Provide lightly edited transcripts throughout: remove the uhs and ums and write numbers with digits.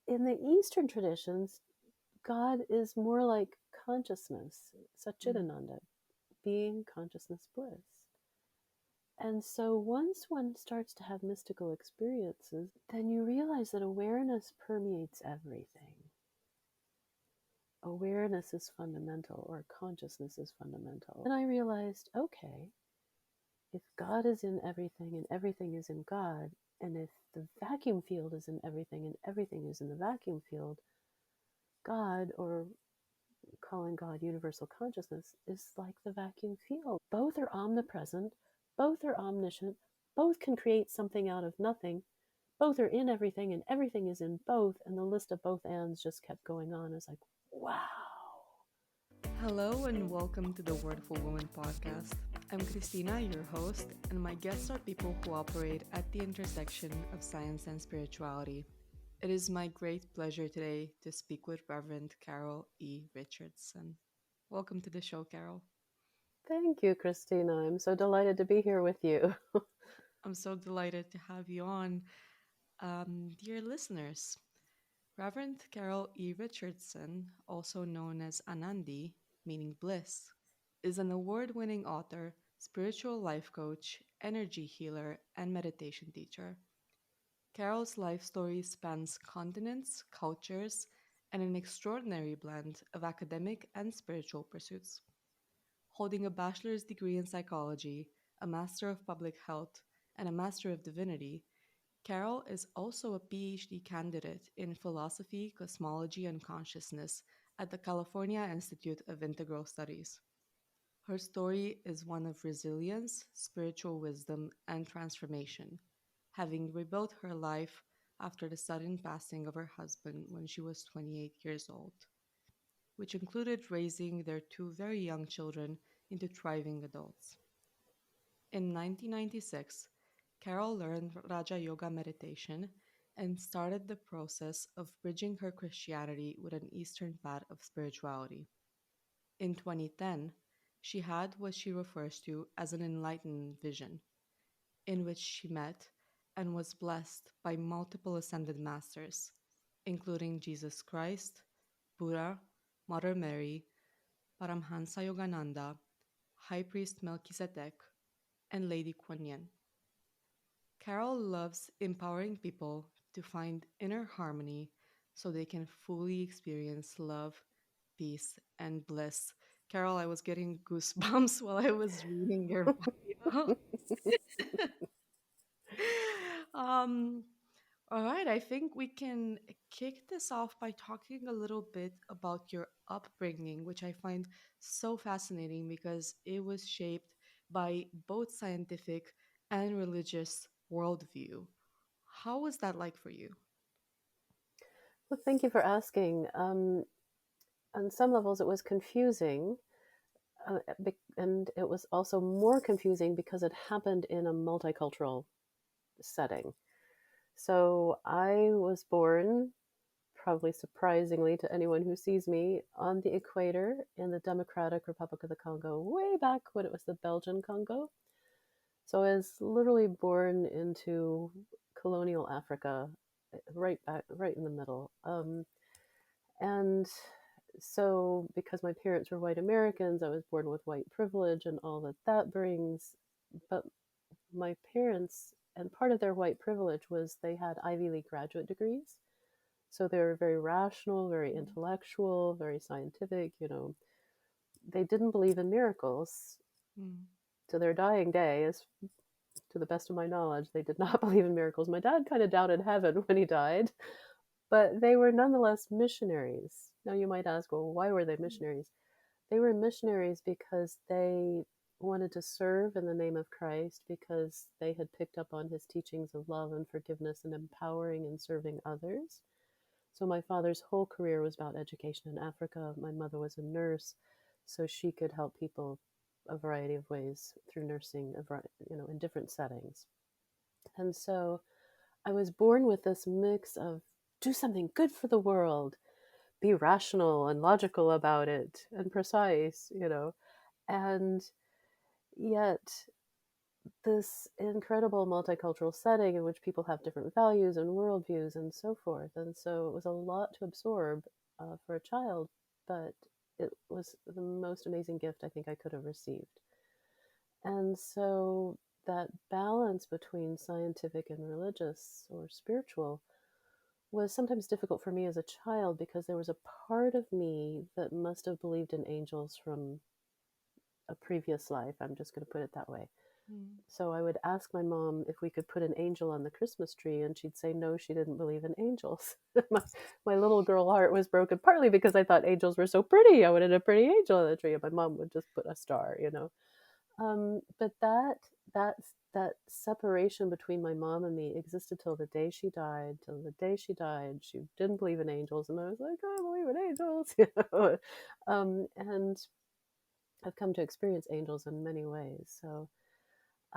in the Eastern traditions, God is more like consciousness, Mm. Satchitananda, being, consciousness, bliss. And so once one starts to have mystical experiences, then you realize that awareness permeates everything. Awareness is fundamental, or consciousness is fundamental. And I realized, okay, if God is in everything and everything is in God, and if the vacuum field is in everything and everything is in the vacuum field, God, or calling God universal consciousness, is like the vacuum field. Both are omnipresent, both are omniscient, both can create something out of nothing, both are in everything and everything is in both. And the list of both ands just kept going on. I was like, wow. Hello and welcome to the Worthful Woman podcast. I'm Christina, your host, and my guests are people who operate at the intersection of science and spirituality. It is my great pleasure today to speak with Reverend Carol E. Richardson. Welcome to the show, Carol. Thank you, Christina. I'm so delighted to be here with you. I'm so delighted to have you on. Dear listeners, Reverend Carol E. Richardson, also known as Anandi, meaning bliss, is an award winning author, spiritual life coach, energy healer, and meditation teacher. Carol's life story spans continents, cultures, and an extraordinary blend of academic and spiritual pursuits. Holding a bachelor's degree in psychology, a master of public health, and a master of divinity, Carol is also a PhD candidate in philosophy, cosmology, and consciousness at the California Institute of Integral Studies. Her story is one of resilience, spiritual wisdom, and transformation, having rebuilt her life after the sudden passing of her husband when she was 28 years old, which included raising their two very young children into thriving adults. In 1996, Carol learned Raja Yoga meditation and started the process of bridging her Christianity with an Eastern path of spirituality. In 2010, she had what she refers to as an enlightened vision, in which she met and was blessed by multiple ascended masters, including Jesus Christ, Buddha, Mother Mary, Paramhansa Yogananda, High Priest Melchizedek, and Lady Kuan Yin. Carol loves empowering people to find inner harmony so they can fully experience love, peace, and bliss. Carol, I was getting goosebumps while I was reading your bio. um, all right, I think we can kick this off by talking a little bit about your upbringing, which I find so fascinating because it was shaped by both scientific and religious worldview. How was that like for you? Well, thank you for asking. On some levels, it was confusing. And it was also more confusing because it happened in a multicultural setting. So I was born, probably surprisingly to anyone who sees me, on the equator in the Democratic Republic of the Congo, way back when it was the Belgian Congo. So I was literally born into colonial Africa, right back, right in the middle. And so, because my parents were white Americans, I was born with white privilege and all that that brings. But my parents, and part of their white privilege was they had Ivy League graduate degrees. So they were very rational, very intellectual, very scientific. They didn't believe in miracles. Mm. To their dying day, as to the best of my knowledge, they did not believe in miracles. My dad kind of doubted heaven when he died, but they were nonetheless missionaries. Now you might ask, well, why were they missionaries? They were missionaries because they wanted to serve in the name of Christ, because they had picked up on his teachings of love and forgiveness and empowering and serving others. So my father's whole career was about education in Africa. My mother was a nurse, so she could help people a variety of ways through nursing, in different settings. And so I was born with this mix of do something good for the world, be rational and logical about it and precise, and yet this incredible multicultural setting in which people have different values and worldviews and so forth. And so it was a lot to absorb for a child, but it was the most amazing gift I think I could have received. And so that balance between scientific and religious or spiritual was sometimes difficult for me as a child because there was a part of me that must have believed in angels from a previous life. I'm just going to put it that way. Mm. So I would ask my mom if we could put an angel on the Christmas tree, and she'd say no, she didn't believe in angels. my little girl heart was broken partly because I thought angels were so pretty. I wanted a pretty angel on the tree, and my mom would just put a star. But that that separation between my mom and me existed till the day she died. Till the day she died, she didn't believe in angels, and I was like, I believe in angels. And I've come to experience angels in many ways. So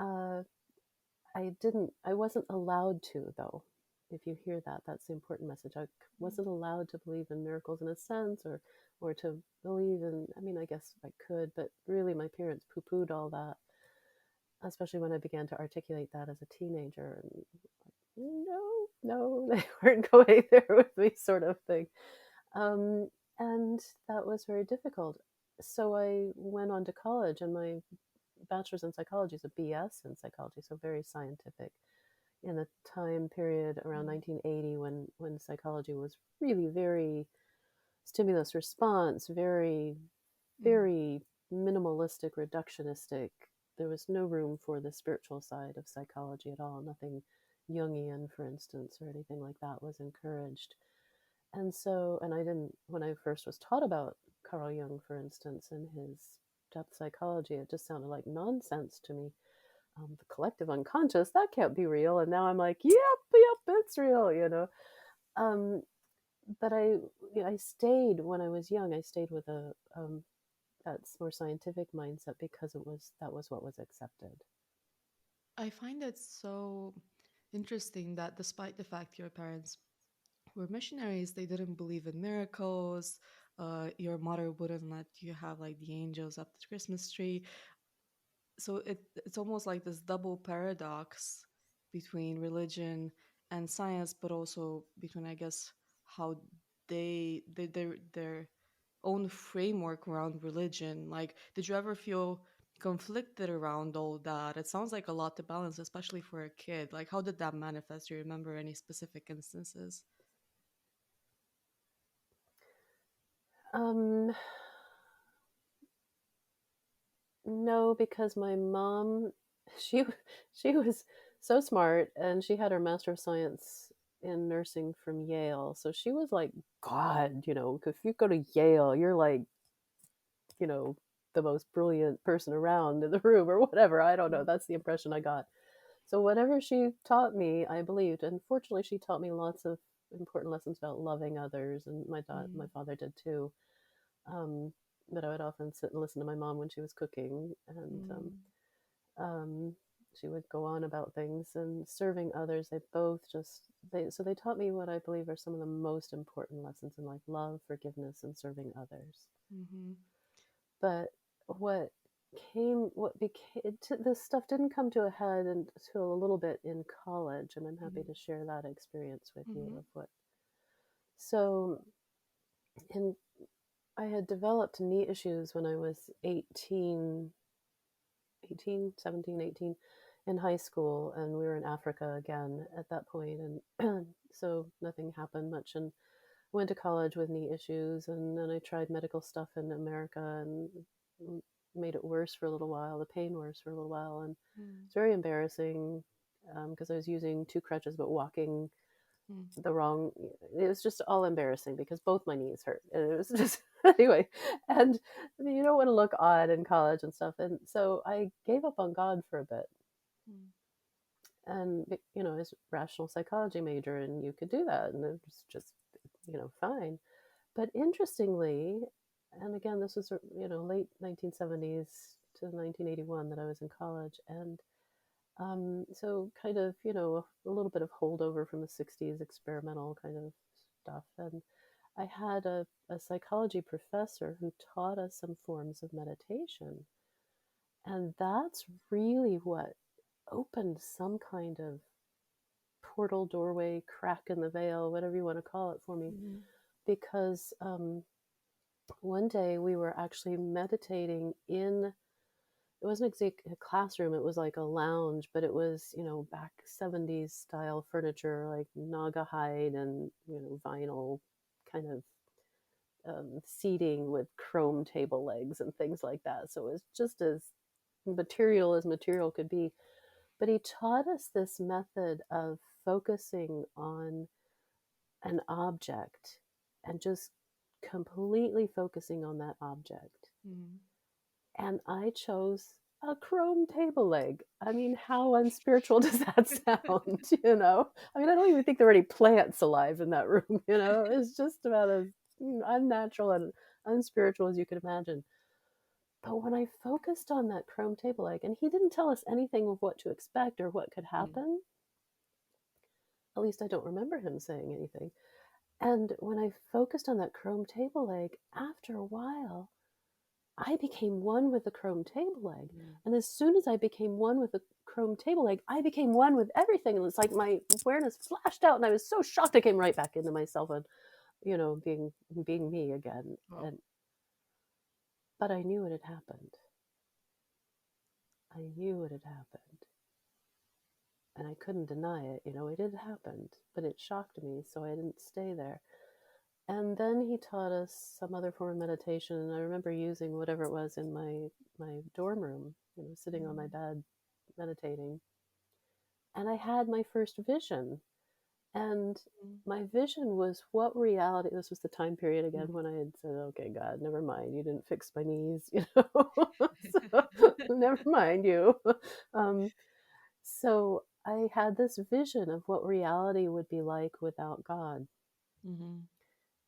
uh, I wasn't allowed to, though. If you hear that, that's the important message. I Mm. wasn't allowed to believe in miracles in a sense, or to believe in. I mean, I guess I could, but really, my parents poo-pooed all that, especially when I began to articulate that as a teenager. And no, no, they weren't going there with me, sort of thing. Um, and that was very difficult. So I went on to college, and my bachelor's in psychology is a BS in psychology, so very scientific. In the time period around Mm. 1980, when psychology was really very stimulus response, very Mm. very minimalistic, reductionistic. There was no room for the spiritual side of psychology at all. Nothing Jungian, for instance, or anything like that was encouraged. And so, and I didn't, when I first was taught about Carl Jung, for instance, and his depth psychology, it just sounded like nonsense to me. The collective unconscious, that can't be real. And now I'm like, yep, it's real. Um, but I stayed when I was young. I stayed with a that's more scientific mindset because that was what was accepted. I find it so interesting that despite the fact your parents were missionaries, they didn't believe in miracles. Your mother wouldn't let you have like the angels up the Christmas tree. So it's almost like this double paradox between religion and science, but also between, I guess, how their own framework around religion. Like, did you ever feel conflicted around all that? It sounds like a lot to balance, especially for a kid. Like, how did that manifest? Do you remember any specific instances? Um, no, because my mom, she she was so smart, and she had her Master of Science in nursing from Yale. So she was like God, if you go to Yale, you're like, you know, the most brilliant person around in the room or whatever. I don't know. Mm. That's the impression I got. So whatever she taught me, I believed. And fortunately, she taught me lots of important lessons about loving others, and my Mm. father did too. Um, but I would often sit and listen to my mom when she was cooking, and Mm. um, she would go on about things and serving others. They both just they taught me what I believe are some of the most important lessons in life: love, forgiveness, and serving others. Mm-hmm. But what what became this stuff didn't come to a head until a little bit in college, and I'm happy Mm-hmm. to share that experience with you Mm-hmm. of what. So, in I had developed knee issues when I was 18, 17, 18 in high school, and we were in Africa again at that point, and so nothing happened much, and went to college with knee issues, and then I tried medical stuff in America, and made it worse for a little while, the pain worse for a little while, and it's very embarrassing because I was using two crutches but walking Mm-hmm. the wrong. It was just all embarrassing because both my knees hurt, and it was just anyway. And I mean, you don't want to look odd in college and stuff, and so I gave up on God for a bit, and as a rational psychology major, and you could do that, and it was just fine. But interestingly, and again, this was late 1970s to 1981 that I was in college, and so kind of a little bit of holdover from the 60s experimental kind of stuff. And I had a psychology professor who taught us some forms of meditation, and that's really what opened some kind of portal, doorway, crack in the veil, whatever you want to call it, for me. Mm-hmm. Because one day we were actually meditating in, it wasn't exactly a classroom, it was like a lounge, but it was, back 70s style furniture, like naga hide and, vinyl kind of seating with chrome table legs and things like that. So it was just as material could be. But he taught us this method of focusing on an object and just completely focusing on that object. Mm-hmm. And I chose a chrome table leg. I mean, how unspiritual does that sound? I mean, I don't even think there are any plants alive in that room. It's just about as unnatural and unspiritual as you could imagine. But when I focused on that chrome table leg, and he didn't tell us anything of what to expect or what could happen, at least I don't remember him saying anything. And when I focused on that chrome table leg, after a while, I became one with the chrome table leg. Mm-hmm. And as soon as I became one with the chrome table leg, I became one with everything. And it's like my awareness flashed out, and I was so shocked I came right back into myself and, being me again. Wow. But I knew it had happened. I knew it had happened. And I couldn't deny it. It had happened, but it shocked me, so I didn't stay there. And then he taught us some other form of meditation, and I remember using whatever it was in my dorm room, sitting on my Mm-hmm. bed meditating. And I had my first vision, and my vision was what reality. This was the time period again when I had said, "Okay, God, never mind. You didn't fix my knees, so never mind you." Um, so I had this vision of what reality would be like without God. Mm-hmm.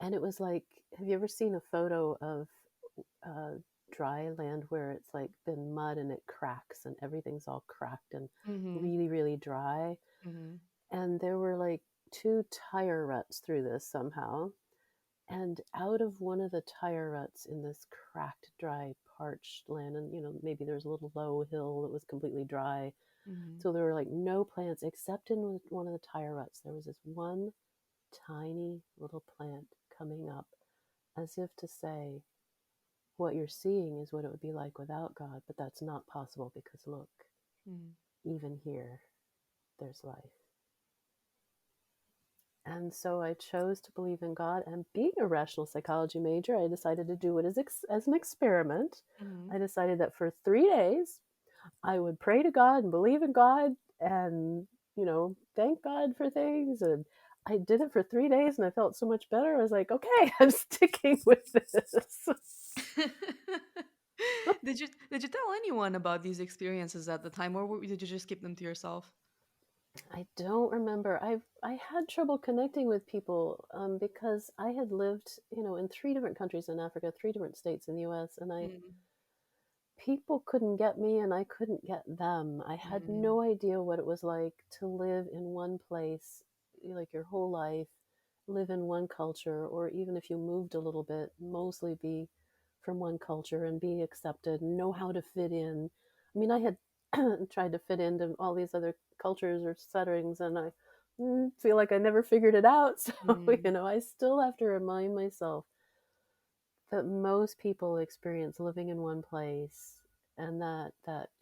And it was like, have you ever seen a photo of uh, dry land where it's like been mud and it cracks and everything's all cracked and Mm-hmm. really, really dry? Mm-hmm. And there were like two tire ruts through this somehow. And out of one of the tire ruts in this cracked, dry, parched land, and maybe there's a little low hill that was completely dry. Mm-hmm. So there were like no plants except in one of the tire ruts. There was this one tiny little plant coming up as if to say, what you're seeing is what it would be like without God, but that's not possible because look, Mm-hmm. even here, there's life. And so I chose to believe in God. And being a rational psychology major, I decided to do it as an experiment. Mm-hmm. I decided that for 3 days, I would pray to God and believe in God and, thank God for things. And I did it for 3 days and I felt so much better. I was like, okay, I'm sticking with this. Did you tell anyone about these experiences at the time, or did you just keep them to yourself? I don't remember. I had trouble connecting with people because I had lived, in 3 different countries in Africa, 3 different states in the U.S., and I Mm-hmm. people couldn't get me, and I couldn't get them. I had no idea what it was like to live in one place, like your whole life, live in one culture, or even if you moved a little bit, mostly be from one culture and be accepted, and know how to fit in. I mean, I had tried to fit into all these other cultures or settings, and I feel like I never figured it out. So, Mm-hmm. I still have to remind myself that most people experience living in one place, and that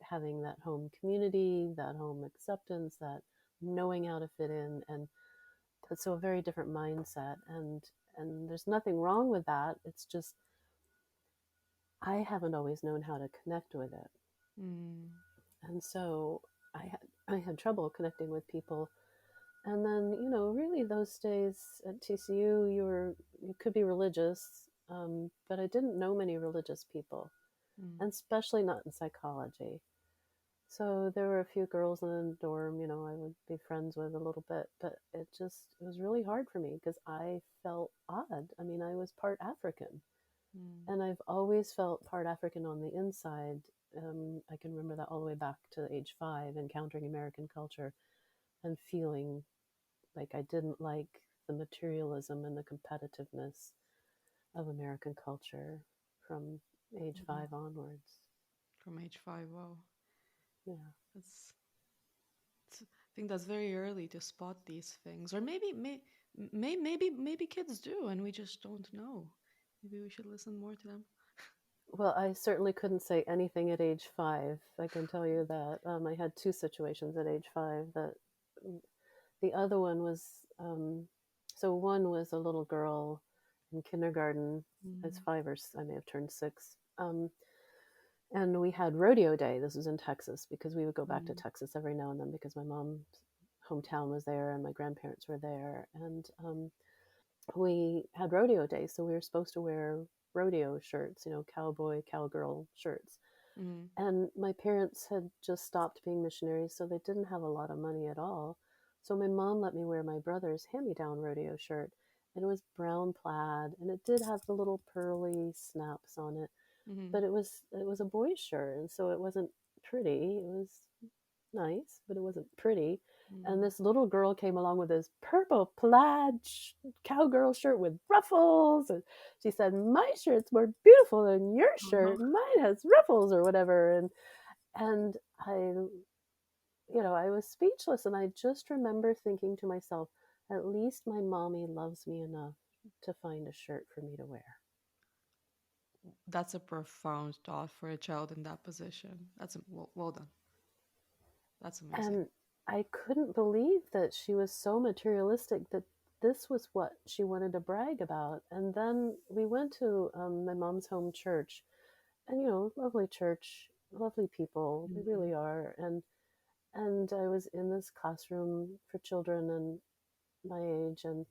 having that home community, that home acceptance, that knowing how to fit in, and that's so a very different mindset. And there's nothing wrong with that. It's just I haven't always known how to connect with it. Mm-hmm. And so I had trouble connecting with people. And then, really those days at TCU, you could be religious, but I didn't know many religious people, and especially not in psychology. So there were a few girls in the dorm, I would be friends with a little bit, but it was really hard for me because I felt odd. I mean, I was part African, Mm-hmm. and I've always felt part African on the inside. I can remember that all the way back to age 5, encountering American culture and feeling like I didn't like the materialism and the competitiveness of American culture from age Mm-hmm. 5 onwards. From age 5. Wow. Yeah. That's think that's very early to spot these things, or maybe kids do, and we just don't know. Maybe we should listen more to them. Well, I certainly couldn't say anything at age 5. I can tell you that. I had two situations at age 5 that the other one was, so one was a little girl in kindergarten. I was Mm, 5 or I may have turned 6. And we had rodeo day. This was in Texas because we would go back to mm, Texas every now and then because my mom's hometown was there and my grandparents were there. And we had rodeo day, so we were supposed to wear rodeo shirts, cowboy, cowgirl shirts. mm, And my parents had just stopped being missionaries, so they didn't have a lot of money at all. So my mom let me wear my brother's hand me down rodeo shirt. And it was brown plaid, and it did have the little pearly snaps on it, mm, but it was a boy's shirt, and so it wasn't pretty. It was nice, but it wasn't pretty. And mm. this little girl came along with this purple plaid cowgirl shirt with ruffles. And she said, "My shirt's more beautiful than your Oh no. shirt. Mine has ruffles," or whatever. And I was speechless. And I just remember thinking to myself, at least my mommy loves me enough to find a shirt for me to wear. That's a profound thought for a child in that position. Well done. That's amazing. And I couldn't believe that she was so materialistic that this was what she wanted to brag about. And then we went to my mom's home church, and lovely church, lovely people, they Mm, really are. And I was in this classroom for children and my age, and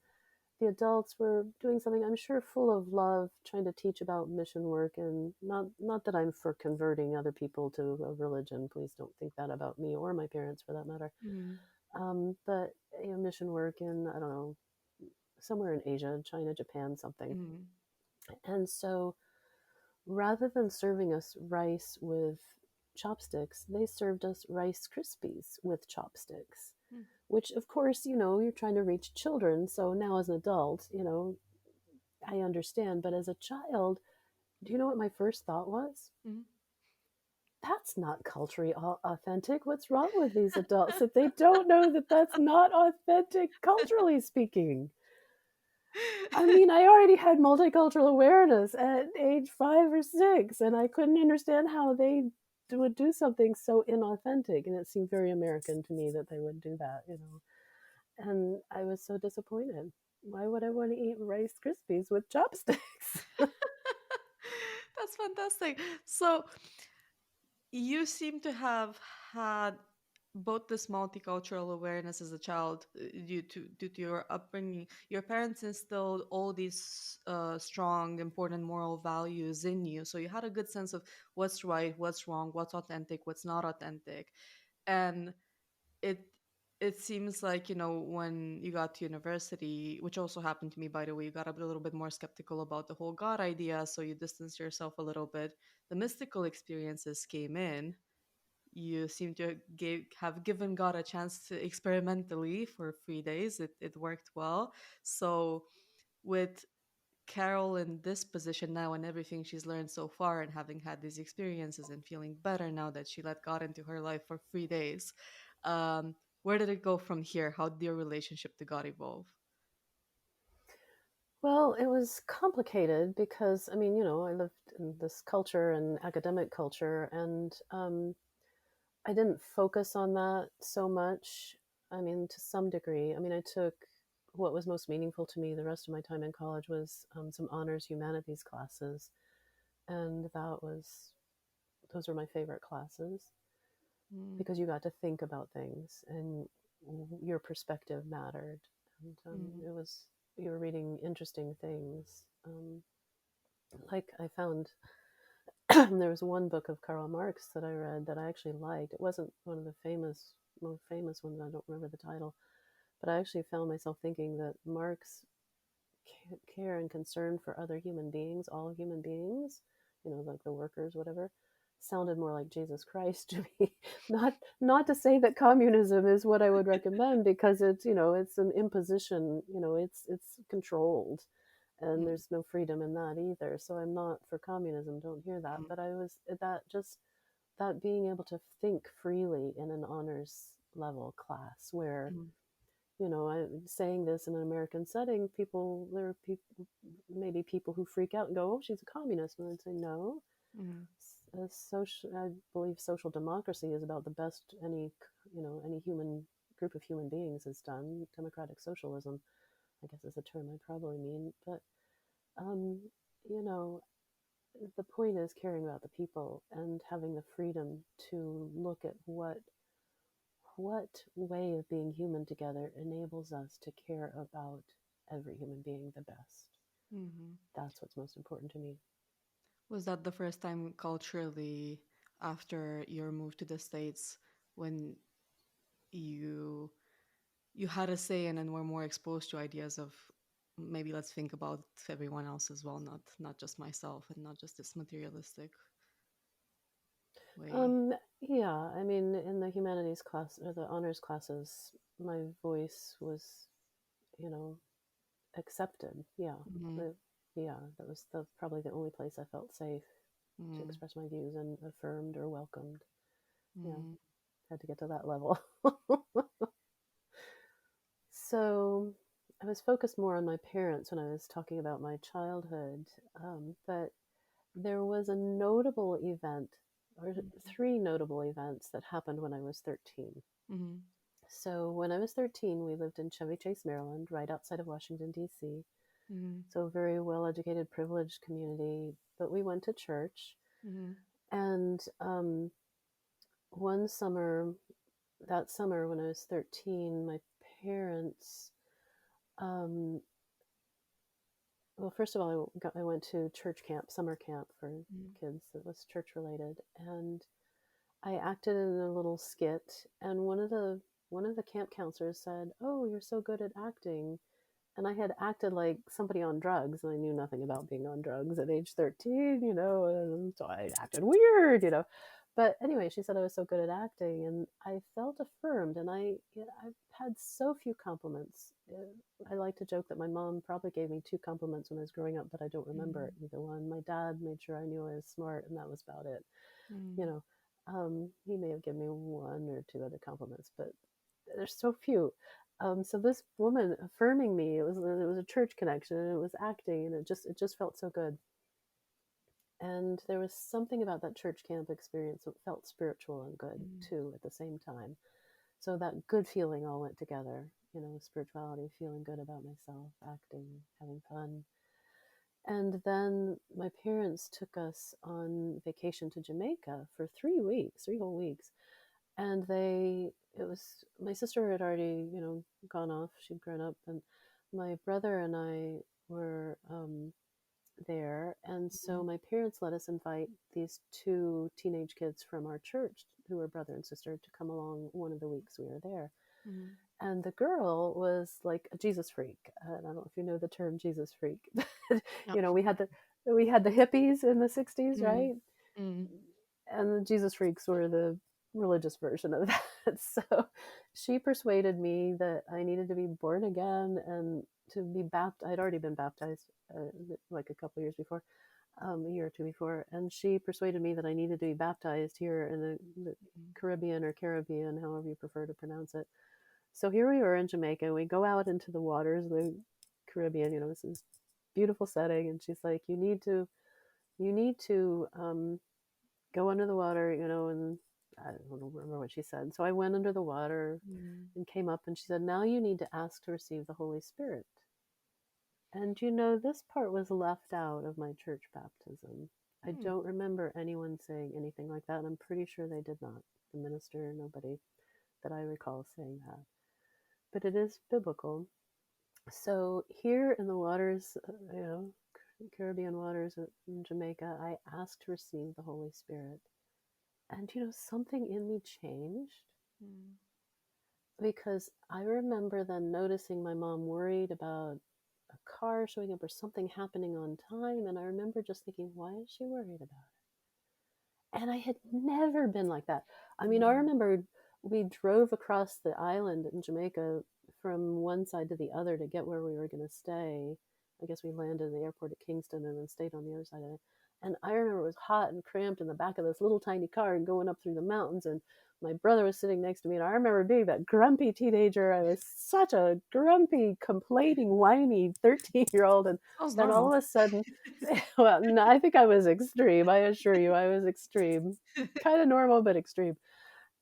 the adults were doing something, I'm sure, full of love, trying to teach about mission work. And not that I'm for converting other people to a religion. Please don't think that about me or my parents, for that matter. mm, But mission work in, I don't know, somewhere in Asia, China, Japan, something. mm, And so rather than serving us rice with chopsticks, they served us Rice Krispies with chopsticks, mm, which, of course, you're trying to reach children. So now as an adult, I understand. But as a child, do you know what my first thought was? mm. That's not culturally authentic. What's wrong with these adults that they don't know that that's not authentic, culturally speaking? I mean, I already had multicultural awareness at age 5 or 6, and I couldn't understand how they would do something so inauthentic. And it seemed very American to me that they would do that. And I was so disappointed. Why would I want to eat Rice Krispies with chopsticks? That's fantastic. So you seem to have had both this multicultural awareness as a child due to your upbringing. Your parents instilled all these strong, important moral values in you, so you had a good sense of what's right, what's wrong, what's authentic, what's not authentic. And it it seems like, when you got to university, which also happened to me, by the way, you got a little bit more skeptical about the whole God idea, so you distanced yourself a little bit. The mystical experiences came in. You seem to have given God a chance to experimentally for 3 days. It worked well. So with Carol in this position now and everything she's learned so far, and having had these experiences and feeling better now that she let God into her life for 3 days, where did it go from here? How did your relationship to God evolve? Well, it was complicated because, I mean, I lived in this culture and academic culture, and I didn't focus on that so much. I mean, to some degree. I mean, I took what was most meaningful to me the rest of my time in college was some honors humanities classes, and those were my favorite classes Mm, because you got to think about things and your perspective mattered, and mm, you were reading interesting things. Like I found there was one book of Karl Marx that I read that I actually liked. It wasn't one of the most famous ones. I don't remember the title, but I actually found myself thinking that Marx care and concern for other human beings, all human beings, like the workers, whatever, sounded more like Jesus Christ to me. Not to say that communism is what I would recommend, because it's an imposition. It's controlled, and mm, there's no freedom in that either. So I'm not for communism. Don't hear that. mm, But I was that being able to think freely in an honors level class where, Mm, I'm saying this in an American setting, there are people, maybe people who freak out and go, "Oh, she's a communist," and I'd say, "No, mm, I believe social democracy is about the best any human group of human beings has done. Democratic socialism, I guess, is a term I probably mean, but um, you know, the point is caring about the people and having the freedom to look at what way of being human together enables us to care about every human being the best. mhm. That's what's most important to me. Was that the first time culturally after your move to the States when you you had a say and then were more exposed to ideas of maybe let's think about everyone else as well, not just myself and not just this materialistic way. Yeah, I mean, in the humanities class or the honors classes, my voice was, you know, accepted. Yeah, Mm-hmm. the, yeah, that was probably the only place I felt safe to Mm-hmm. express my views and affirmed or welcomed. Yeah, Mm-hmm. had to get to that level. So I was focused more on my parents when I was talking about my childhood, but there was a notable event, or three notable events that happened when I was 13. Mm-hmm. So when I was 13, we lived in Chevy Chase, Maryland, right outside of Washington, D.C. Mm-hmm. So a very well educated, privileged community. But we went to church. Mm-hmm. And one summer, that summer when I was 13, my parents, um, well, first of all, I went to church camp, summer camp for kids that was church related. And I acted in a little skit. And one of the camp counselors said, "Oh, you're so good at acting." And I had acted like somebody on drugs, and I knew nothing about being on drugs at age 13, and so I acted weird. But anyway, she said I was so good at acting, and I felt affirmed, and I've had so few compliments. I like to joke that my mom probably gave me two compliments when I was growing up, but I don't remember either one. My dad made sure I knew I was smart, and that was about it. You Mm-hmm. know, he may have given me one or two other compliments, but there's so few. So this woman affirming me, it was a church connection, and it was acting, and it just felt so good. And there was something about that church camp experience that felt spiritual and good too at the same time. So that good feeling all went together. Spirituality, feeling good about myself, acting, having fun. And then my parents took us on vacation to Jamaica for 3 weeks, 3 whole weeks. And it was, my sister had already, gone off. She'd grown up. And my brother and I were there. And so my parents let us invite these two teenage kids from our church who were brother and sister to come along one of the weeks we were there. Mm-hmm. And the girl was like a Jesus freak. I don't know if you know the term Jesus freak. But, Yep. we had the hippies in the 60s, Mm-hmm. right? Mm-hmm. And the Jesus freaks were the religious version of that. So she persuaded me that I needed to be born again and to be baptized. I'd already been baptized like a couple years before, a year or two before, and she persuaded me that I needed to be baptized here in the Caribbean or Caribbean, however you prefer to pronounce it. So here we were in Jamaica. We go out into the waters of the Caribbean. This is beautiful setting, and she's like, "You need to go under the water, and I don't remember what she said." So I went under the water Mm-hmm. and came up, and she said, "Now you need to ask to receive the Holy Spirit." And this part was left out of my church baptism. I don't remember anyone saying anything like that, and I'm pretty sure they did not. The minister, nobody that I recall saying that. But it is biblical. So here in the waters, Caribbean waters in Jamaica, I asked to receive the Holy Spirit. And something in me changed Mm-hmm. because I remember then noticing my mom worried about a car showing up or something happening on time. And I remember just thinking, why is she worried about it? And I had never been like that. I mean, I remember we drove across the island in Jamaica from one side to the other to get where we were going to stay. I guess we landed in the airport at Kingston and then stayed on the other side of it. And I remember it was hot and cramped in the back of this little tiny car and going up through the mountains. And my brother was sitting next to me. And I remember being that grumpy teenager. I was such a grumpy, complaining, whiny 13-year-old. And Sounds then all normal. of a sudden, well, no, I think I was extreme. I assure you, I was extreme. Kind of normal, but extreme.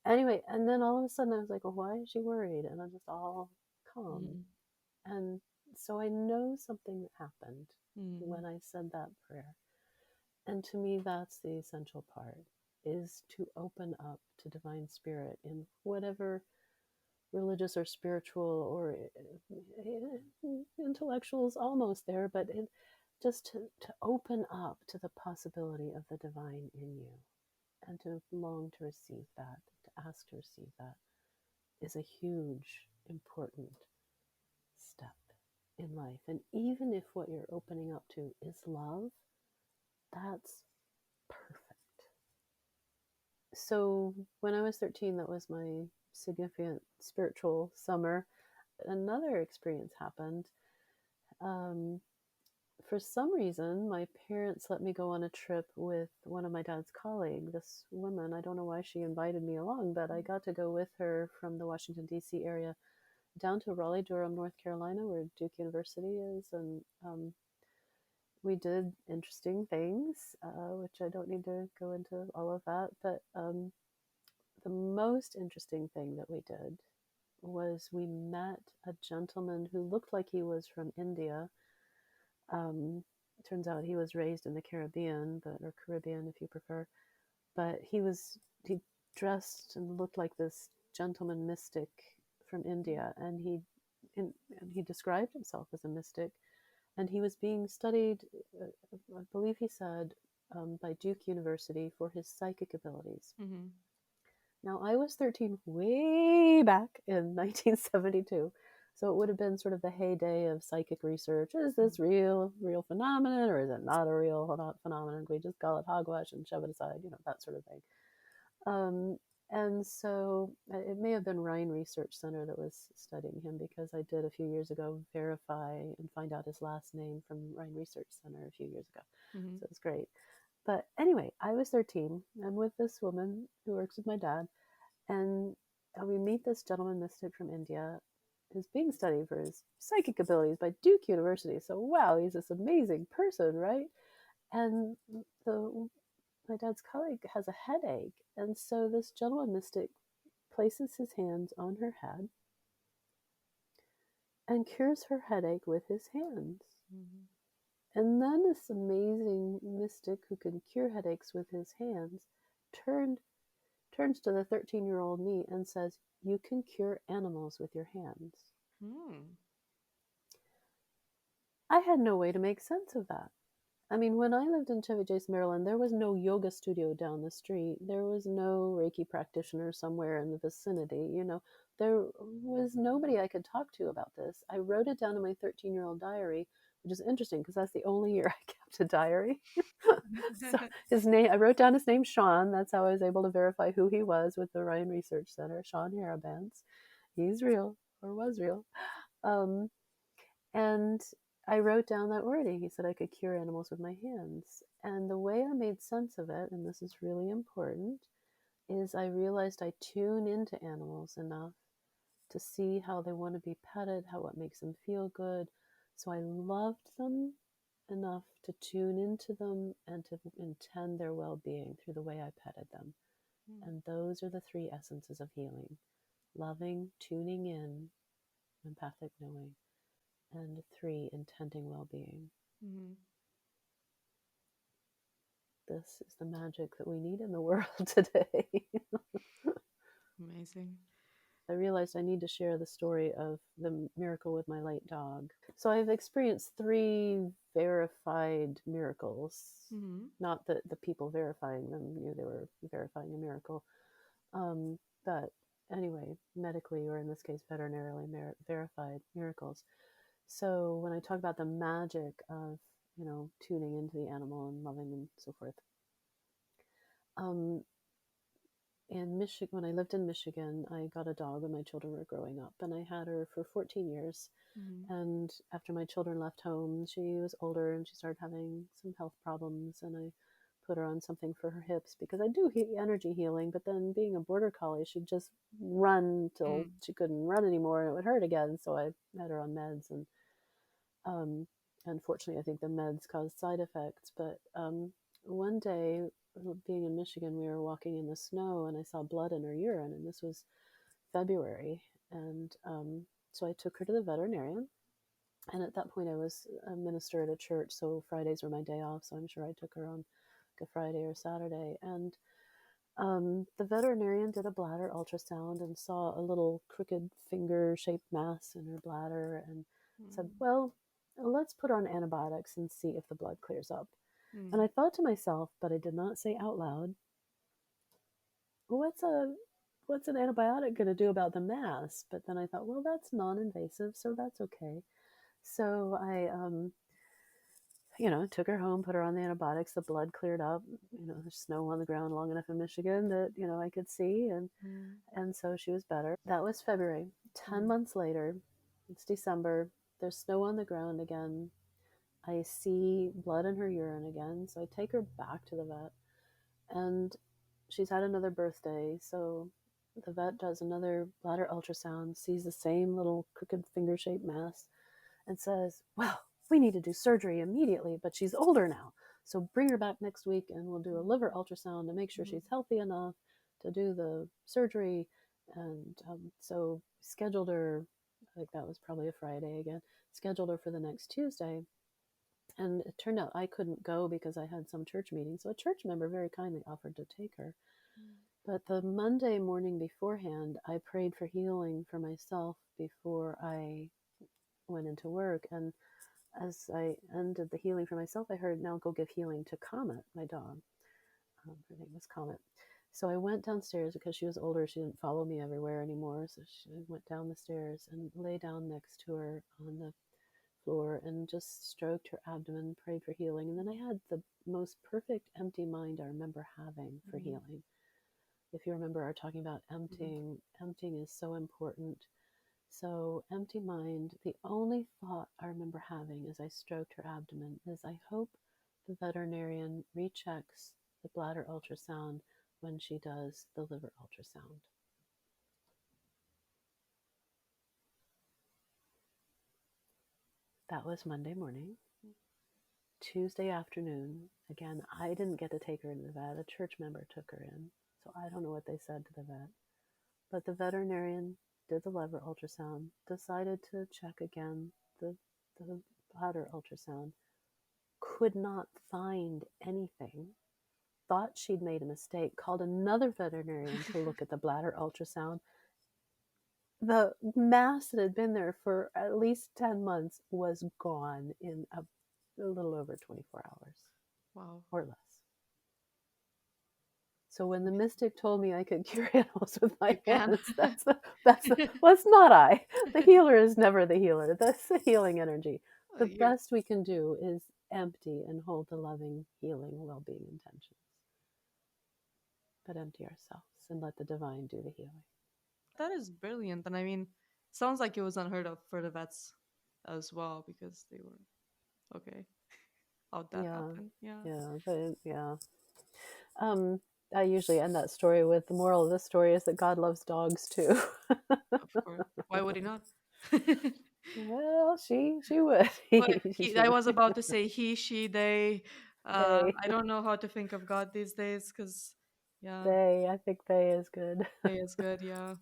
Anyway, and then all of a sudden I was like, well, why is she worried? And I'm just all calm. Mm, And so I know something happened mm, when I said that prayer. And to me, that's the essential part, is to open up to divine spirit in whatever religious or spiritual or intellectual is almost there, but just to open up to the possibility of the divine in you and to long to receive that, to ask to receive that is a huge, important step in life. And even if what you're opening up to is love, that's perfect. So when I was 13, that was my significant spiritual summer. Another experience happened. Um, for some reason, my parents let me go on a trip with one of my dad's colleagues, this woman. I don't know why she invited me along, but I got to go with her from the Washington, D.C. area down to Raleigh, Durham, North Carolina, where Duke University is. And we did interesting things, which I don't need to go into all of that. But the most interesting thing that we did was we met a gentleman who looked like he was from India. Turns out he was raised in the Caribbean, or Caribbean if you prefer. But he dressed and looked like this gentleman mystic from India, and he described himself as a mystic, and he was being studied, I believe he said, by Duke University for his psychic abilities. mm, Now, I was 13 way back in 1972. So it would have been sort of the heyday of psychic research. Is mm, this real phenomenon, or is it not a real phenomenon? We just call it hogwash and shove it aside, that sort of thing. Um, and so it may have been Rhine Research Center that was studying him, because I did a few years ago verify and find out his last name from Rhine Research Center a few years ago. mm, So it's great. But anyway, I was 13. I'm with this woman who works with my dad, and we meet this gentleman mystic from India who's being studied for his psychic abilities by Duke University. So, wow, he's this amazing person, right? And my dad's colleague has a headache. And so this gentleman mystic places his hands on her head and cures her headache with his hands. mm, And then this amazing mystic who can cure headaches with his hands turned turns to the 13-year-old me and says, "You can cure animals with your hands." mm, I had no way to make sense of that. I mean, when I lived in Chevy Chase, Maryland, there was no yoga studio down the street. There was no Reiki practitioner somewhere in the vicinity. There was nobody I could talk to about this. I wrote it down in my 13-year-old diary, which is interesting because that's the only year I kept a diary. So I wrote down his name, Sean. That's how I was able to verify who he was with the Ryan Research Center, Sean Harabans. He's real, or was real. Um, and I wrote down that wording. He said I could cure animals with my hands. And the way I made sense of it, and this is really important, is I realized I tune into animals enough to see how they want to be petted, how it makes them feel good. So I loved them enough to tune into them and to intend their well being through the way I petted them. mm, And those are the three essences of healing: loving, tuning in, empathic knowing, and three, intending well being. mm. This is the magic that we need in the world today. Amazing. I realized I need to share the story of the miracle with my late dog. So I've experienced three verified miracles. Mm, Not that the people verifying them knew they were verifying a miracle, but anyway, medically, or in this case, veterinarily verified miracles. So when I talk about the magic of, tuning into the animal and loving and so forth, um, in Michigan, when I lived in Michigan, I got a dog when my children were growing up, and I had her for 14 years. mm, And after my children left home, she was older and she started having some health problems. And I put her on something for her hips because I do energy healing. But then being a border collie, she'd just run till Mm. she couldn't run anymore and it would hurt again. So I had her on meds, and um, unfortunately, I think the meds caused side effects. But one day, being in Michigan, we were walking in the snow and I saw blood in her urine, and this was February. And so I took her to the veterinarian. And at that point, I was a minister at a church, so Fridays were my day off. So I'm sure I took her on like a Friday or Saturday. And the veterinarian did a bladder ultrasound and saw a little crooked finger shaped mass in her bladder and said, Mm. "Well, let's put her on antibiotics and see if the blood clears up." And Mm. I thought to myself, but I did not say out loud, what's a what's an antibiotic going to do about the mass? But then I thought, well, that's non-invasive, so that's okay. So I took her home, put her on the antibiotics. The blood cleared up. There's snow on the ground long enough in Michigan that I could see, Mm. and so she was better. That was February. 10 months later, it's December. There's snow on the ground again. I see blood in her urine again, so I take her back to the vet, and she's had another birthday. So the vet does another bladder ultrasound, sees the same little crooked finger-shaped mass, and says, "Well, we need to do surgery immediately, but she's older now. So bring her back next week and we'll do a liver ultrasound to make sure Mm. she's healthy enough to do the surgery." And so scheduled her, I think that was probably a Friday again, scheduled her for the next Tuesday. And it turned out I couldn't go because I had some church meeting. So a church member very kindly offered to take her. But the Monday morning beforehand, I prayed for healing for myself before I went into work. And as I ended the healing for myself, I heard, "Now go give healing to Comet, my dog." Her name was Comet. So I went downstairs because she was older. She didn't follow me everywhere anymore. So she went down the stairs and lay down next to her on the floor and just stroked her abdomen, prayed for healing. And then I had the most perfect empty mind I remember having for Mm. healing. If you remember our talking about Mm. emptying is so important. So, empty mind, the only thought I remember having as I stroked her abdomen is, I hope the veterinarian rechecks the bladder ultrasound when she does the liver ultrasound. That was Monday morning. Tuesday afternoon, again, I didn't get to take her into the vet. A church member took her in. So I don't know what they said to the vet. But the veterinarian did the liver ultrasound, decided to check again the bladder ultrasound, could not find anything, thought she'd made a mistake, called another veterinarian to look at the bladder ultrasound. The mass that had been there for at least 10 months was gone in a little over 24 hours Wow. or less. So when the mystic told me I could cure animals with You my can. hands, well, it's not I. The healer is never the healer. That's the healing energy. Oh, The you're best we can do is empty and hold the loving, healing, well-being intentions, but empty ourselves and let the divine do the healing. that is brilliant, and I mean, sounds like it was unheard of for the vets as well because they were okay. How'd that Yeah, happen? Yeah, yeah. Um, I usually end that story with, the moral of the story is that God loves dogs too. of course. Why would he not? Well, she would. But She I would. was about to say he, she, they. They, I don't know how to think of God these days because, yeah, I think they is good. they is good. Yeah.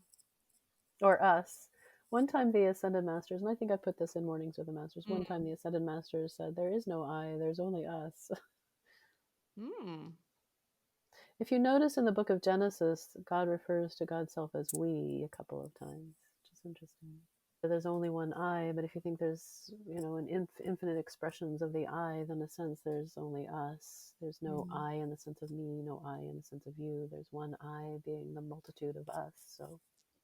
Or us. One time the Ascended Masters, and I think I put this in Mornings with the Masters, one time Mm. the Ascended Masters said, "There is no I, there's only us." Mm. If you notice in the book of Genesis, God refers to God's self as we a couple of times, which is interesting. There's only one I, but if you think there's, an infinite expressions of the I, then in a sense there's only us. There's no Mm. I in the sense of me, no I in the sense of you. There's one I being the multitude of us. So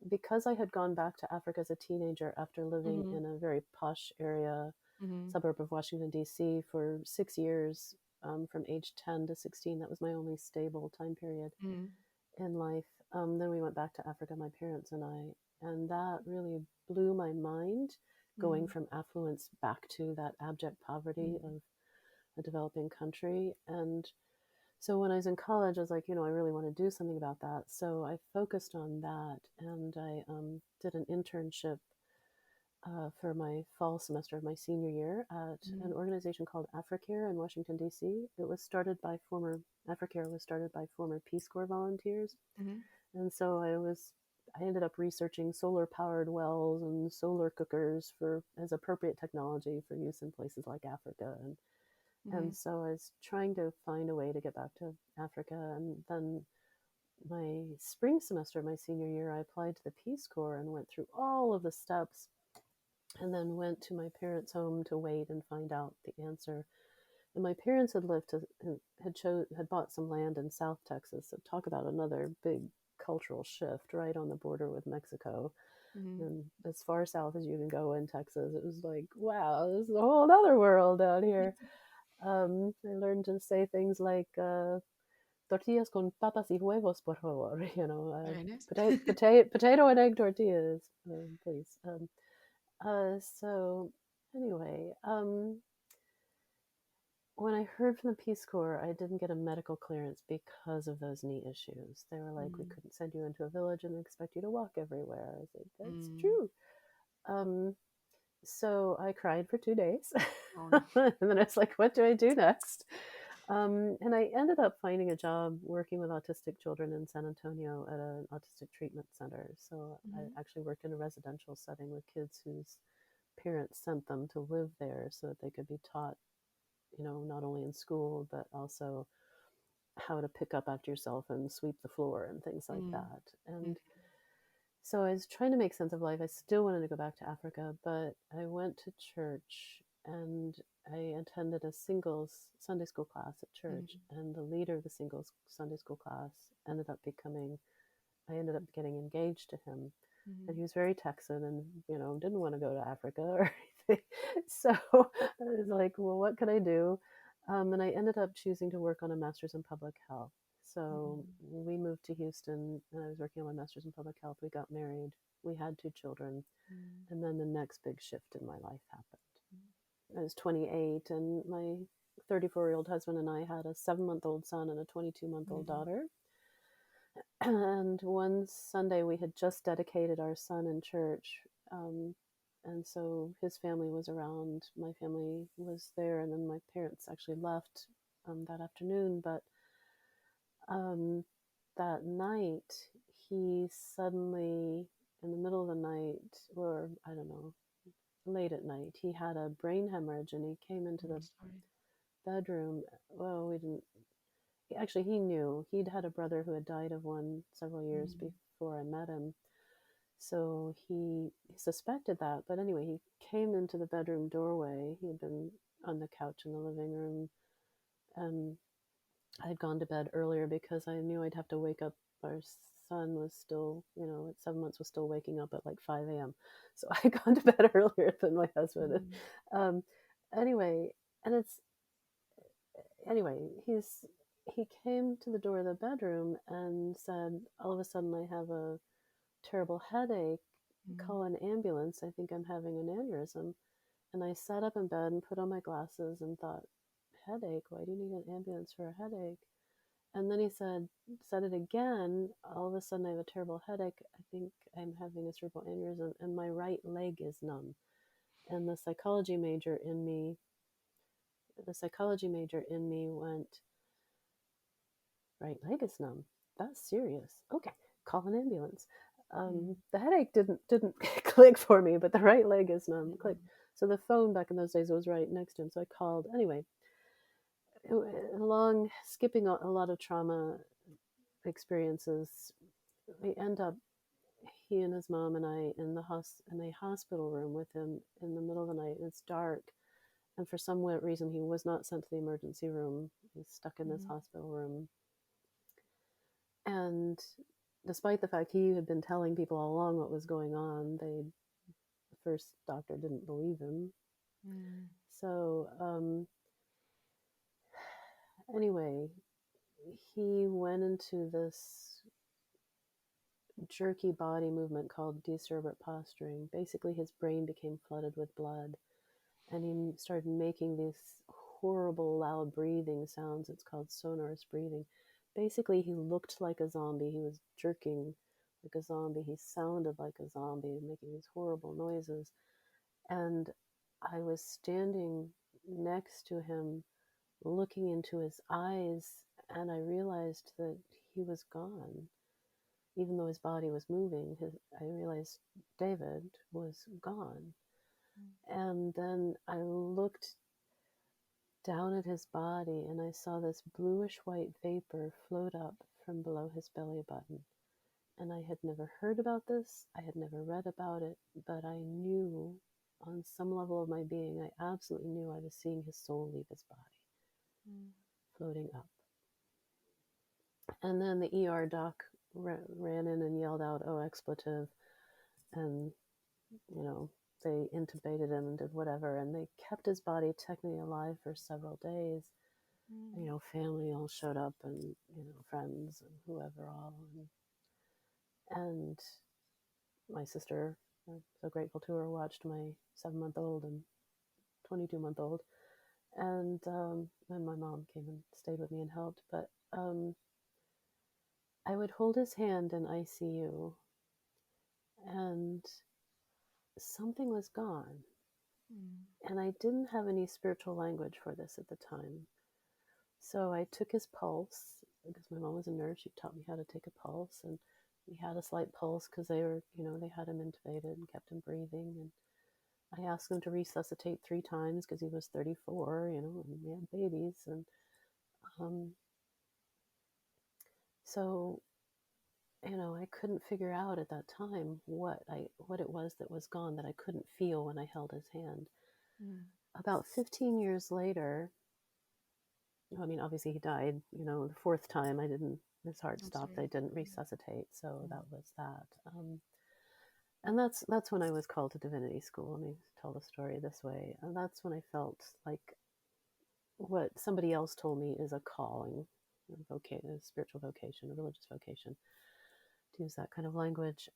because I had gone back to Africa as a teenager after living Mm. in a very posh area, Mm. suburb of Washington, D.C., for 6 years, from age 10 to 16, that was my only stable time period Mm. in life. Then we went back to Africa, my parents and I, and that really blew my mind, going Mm. from affluence back to that abject poverty Mm. of a developing country. And So when I was in college, I was like, I really want to do something about that. So I focused on that, and I did an internship for my fall semester of my senior year at Mm-hmm. an organization called Africare in Washington, D.C. It was started by former, Africare was started by former Peace Corps volunteers. Mm-hmm. And so I ended up researching solar powered wells and solar cookers for as appropriate technology for use in places like Africa. Mm-hmm. And so I was trying to find a way to get back to Africa. And then my spring semester of my senior year, I applied to the Peace Corps and went through all of the steps, and then went to my parents' home to wait and find out the answer. And my parents had had bought some land in South Texas. So talk about another big cultural shift, right on the border with Mexico, Mm-hmm. and as far south as you can go in Texas. It was like, wow, this is a whole other world out here. I learned to say things like tortillas con papas y huevos, por favor. Very nice. Potato and egg tortillas, please. So anyway, when I heard from the Peace Corps, I didn't get a medical clearance because of those knee issues. They were like, we Mm-hmm. couldn't send you into a village and expect you to walk everywhere. I was like, that's Mm. true. Um, so I cried for 2 days. Oh no. And then I was like, what do I do next? And I ended up finding a job working with autistic children in San Antonio at an autistic treatment center. So I Mm-hmm. actually worked in a residential setting with kids whose parents sent them to live there so that they could be taught, not only in school, but also how to pick up after yourself and sweep the floor and things like that. Mm-hmm. And so I was trying to make sense of life. I still wanted to go back to Africa, but I went to church and I attended a singles Sunday school class at church. And the leader of the singles Sunday school class ended up becoming, I ended up getting engaged to him. Mm-hmm. And he was very Texan and, didn't want to go to Africa or anything. So I was like, well, what could I do? And I ended up choosing to work on a master's in public health. So Mm-hmm. we moved to Houston and I was working on my master's in public health. We got married. We had 2 children. Mm-hmm. And then the next big shift in my life happened. I was 28 and my 34-year-old husband and I had a 7-month-old son and a 22-month-old Mm-hmm. daughter. And one Sunday we had just dedicated our son in church. And so his family was around, my family was there, and then my parents actually left that afternoon. But um, that night, he suddenly, in the middle of the night, or I don't know, late at night, he had a brain hemorrhage and he came into I'm the sorry. bedroom. Well, we didn't, actually, he knew. He'd had a brother who had died of one several years Mm-hmm. before I met him. So he suspected that. But anyway, he came into the bedroom doorway. He had been on the couch in the living room. And I had gone to bed earlier because I knew I'd have to wake up. Our son was still, at 7 months, was still waking up at like 5 a.m. So I had gone to bed earlier than my husband. Mm-hmm. Um, anyway, and it's, anyway, he came to the door of the bedroom and said, all of a sudden, I have a terrible headache. Mm-hmm. Call an ambulance. I think I'm having an aneurysm. And I sat up in bed and put on my glasses and thought, headache? Why do you need an ambulance for a headache? And then he said it again. All of a sudden, I have a terrible headache. I think I'm having a cerebral aneurysm, and my right leg is numb. And the psychology major in me went, right leg is numb. That's serious. Okay, call an ambulance. The headache didn't click for me, but the right leg is numb. Click. Mm-hmm. So the phone back in those days was right next to him. So I called. Anyway, along skipping a lot of trauma experiences, we end up, he and his mom and I in in a hospital room with him in the middle of the night. And it's dark, and for some weird reason, he was not sent to the emergency room. He's stuck in this Mm-hmm. hospital room. And despite the fact he had been telling people all along what was going on, the first doctor didn't believe him. Mm-hmm. So anyway, he went into this jerky body movement called decerebrate posturing. Basically, his brain became flooded with blood, and he started making these horrible, loud breathing sounds. It's called sonorous breathing. Basically, he looked like a zombie. He was jerking like a zombie. He sounded like a zombie, making these horrible noises. And I was standing next to him, looking into his eyes, and I realized that he was gone. Even though his body was moving, I realized David was gone. And then I looked down at his body and I saw this bluish white vapor float up from below his belly button. And I had never heard about this, I had never read about it, but I knew on some level of my being, I absolutely knew I was seeing his soul leave his body, Mm. floating up. And then the ER doc ran in and yelled out, "Oh, expletive," and you know, they intubated him and did whatever, and they kept his body technically alive for several days. You Mm. know, family all showed up, and friends and whoever all, and my sister, I'm so grateful to her, watched my 7-month-old and 22-month-old, and my mom came and stayed with me and helped. But I would hold his hand in ICU, and something was gone. Mm. And I didn't have any spiritual language for this at the time. So I took his pulse because my mom was a nurse. She taught me how to take a pulse, and he had a slight pulse because they had him intubated and kept him breathing. And I asked him to resuscitate 3 times because he was 34, and we had babies. And um, so, I couldn't figure out at that time what it was that was gone that I couldn't feel when I held his hand. Mm. About 15 years later, I mean, obviously he died, the fourth time his heart I'm stopped. I sorry. didn't resuscitate. So Mm. that was that. And that's when I was called to divinity school. Let me tell the story this way. And that's when I felt like what somebody else told me is a calling, a spiritual vocation, a religious vocation, to use that kind of language,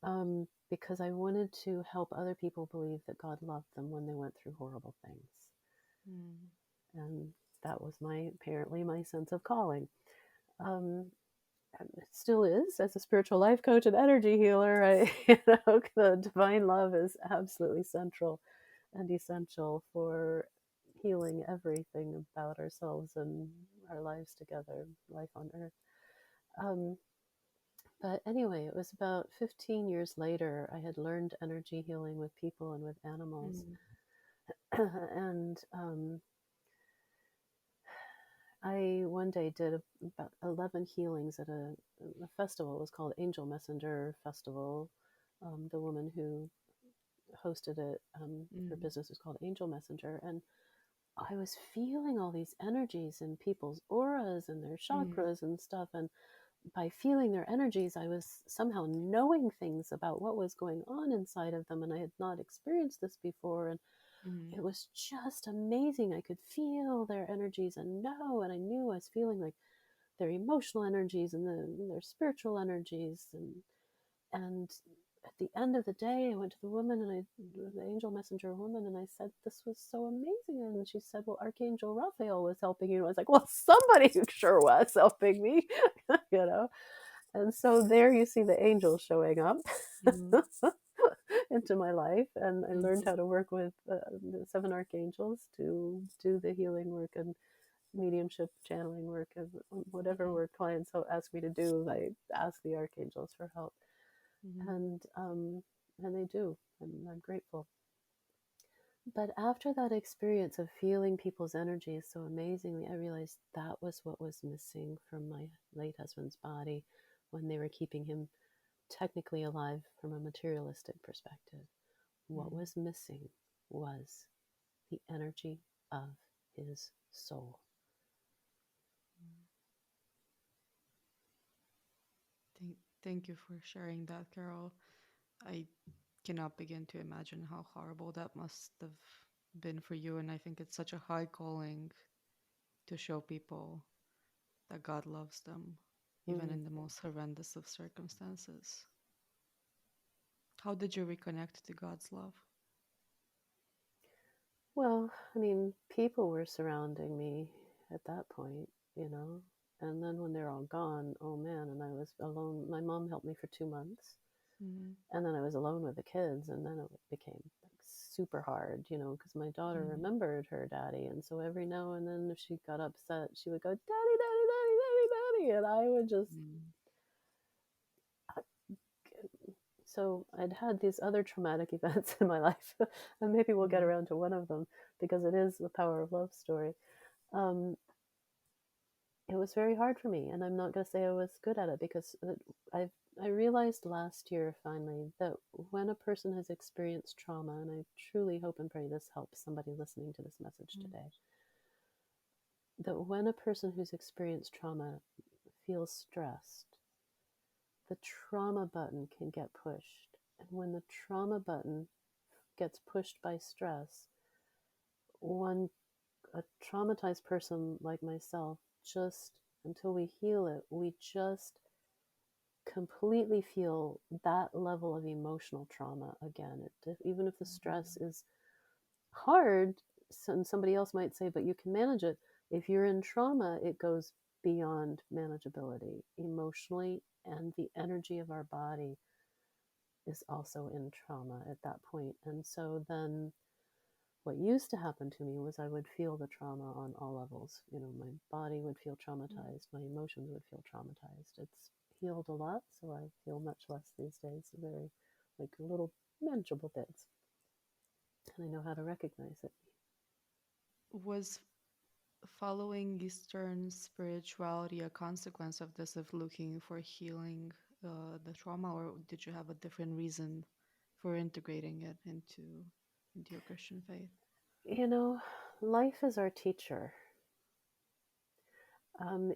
because I wanted to help other people believe that God loved them when they went through horrible things. Mm. And that was apparently my sense of calling. Um, and it still is. As a spiritual life coach and energy healer, the divine love is absolutely central and essential for healing everything about ourselves and our lives together, life on earth. Um, but anyway, it was about 15 years later, I had learned energy healing with people and with animals. Mm. And I one day did about 11 healings at a festival. It was called Angel Messenger Festival. The woman who hosted it, her Mm. business was called Angel Messenger. And I was feeling all these energies in people's auras and their Mm. chakras and stuff. And by feeling their energies, I was somehow knowing things about what was going on inside of them. And I had not experienced this before. And Mm. it was just amazing. I could feel their energies and know, and I knew I was feeling like their emotional energies and their spiritual energies. And at the end of the day, I went to the woman and the angel messenger woman, and I said, "This was so amazing." And she said, "Well, Archangel Raphael was helping you." And I was like, "Well, somebody sure was helping me," you know. And so there you see the angels showing up Mm. into my life, and I learned Mm. how to work with the 7 archangels to do the healing work and mediumship channeling work and whatever Mm. work clients ask me to do. I ask the archangels for help, Mm. and they do, and I'm grateful. But after that experience of feeling people's energies so amazingly, I realized that was what was missing from my late husband's body when they were keeping him technically alive from a materialistic perspective. What Mm. was missing was the energy of his soul. Thank you for sharing that, Carol. I cannot begin to imagine how horrible that must have been for you. And I think it's such a high calling to show people that God loves them, even Mm. in the most horrendous of circumstances. How did you reconnect to God's love? Well, I mean, people were surrounding me at that point, you know. And then when they're all gone, oh man, and I was alone. My mom helped me for 2 months. Mm, And then I was alone with the kids, and then it became like super hard, you know, because my daughter mm, remembered her daddy. And so every now and then, if she got upset, she would go, Daddy, Daddy, Daddy, Daddy, Daddy. And I would just. mm, So I'd had these other traumatic events in my life, and maybe we'll get mm, around to one of them because it is the power of love story. Um, it was very hard for me, and I'm not going to say I was good at it because I I realized last year finally that when a person has experienced trauma, and I truly hope and pray this helps somebody listening to this message mm, today, that when a person who's experienced trauma feels stressed, the trauma button can get pushed. And when the trauma button gets pushed by stress, one a traumatized person like myself, just until we heal it, we just completely feel that level of emotional trauma again. Even if the stress is hard, and somebody else might say, but you can manage it. If you're in trauma, it goes beyond manageability emotionally, and the energy of our body is also in trauma at that point. And so then what used to happen to me was I would feel the trauma on all levels. You know, my body would feel mm. traumatized, my emotions would feel traumatized. It's healed a lot, so I feel much less these days, very like little manageable bits. And I know how to recognize it. Was following Eastern spirituality a consequence of this, of looking for healing the trauma, or did you have a different reason for integrating it into your Christian faith? You know, life is our teacher.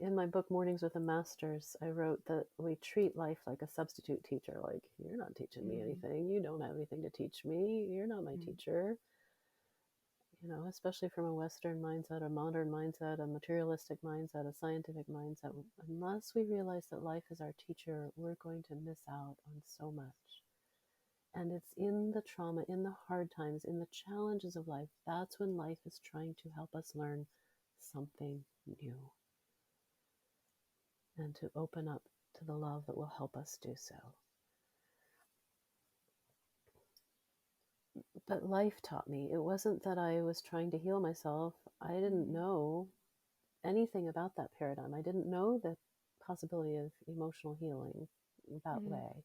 In my book, Mornings with the Masters, I wrote that we treat life like a substitute teacher. Like, you're not teaching me Mm, anything. You don't have anything to teach me. You're not my mm, teacher. You know, especially from a Western mindset, a modern mindset, a materialistic mindset, a scientific mindset. Unless we realize that life is our teacher, we're going to miss out on so much. And it's in the trauma, in the hard times, in the challenges of life, that's when life is trying to help us learn something new and to open up to the love that will help us do so. But life taught me. It wasn't that I was trying to heal myself. I didn't mm, know anything about that paradigm. I didn't know the possibility of emotional healing that mm, way.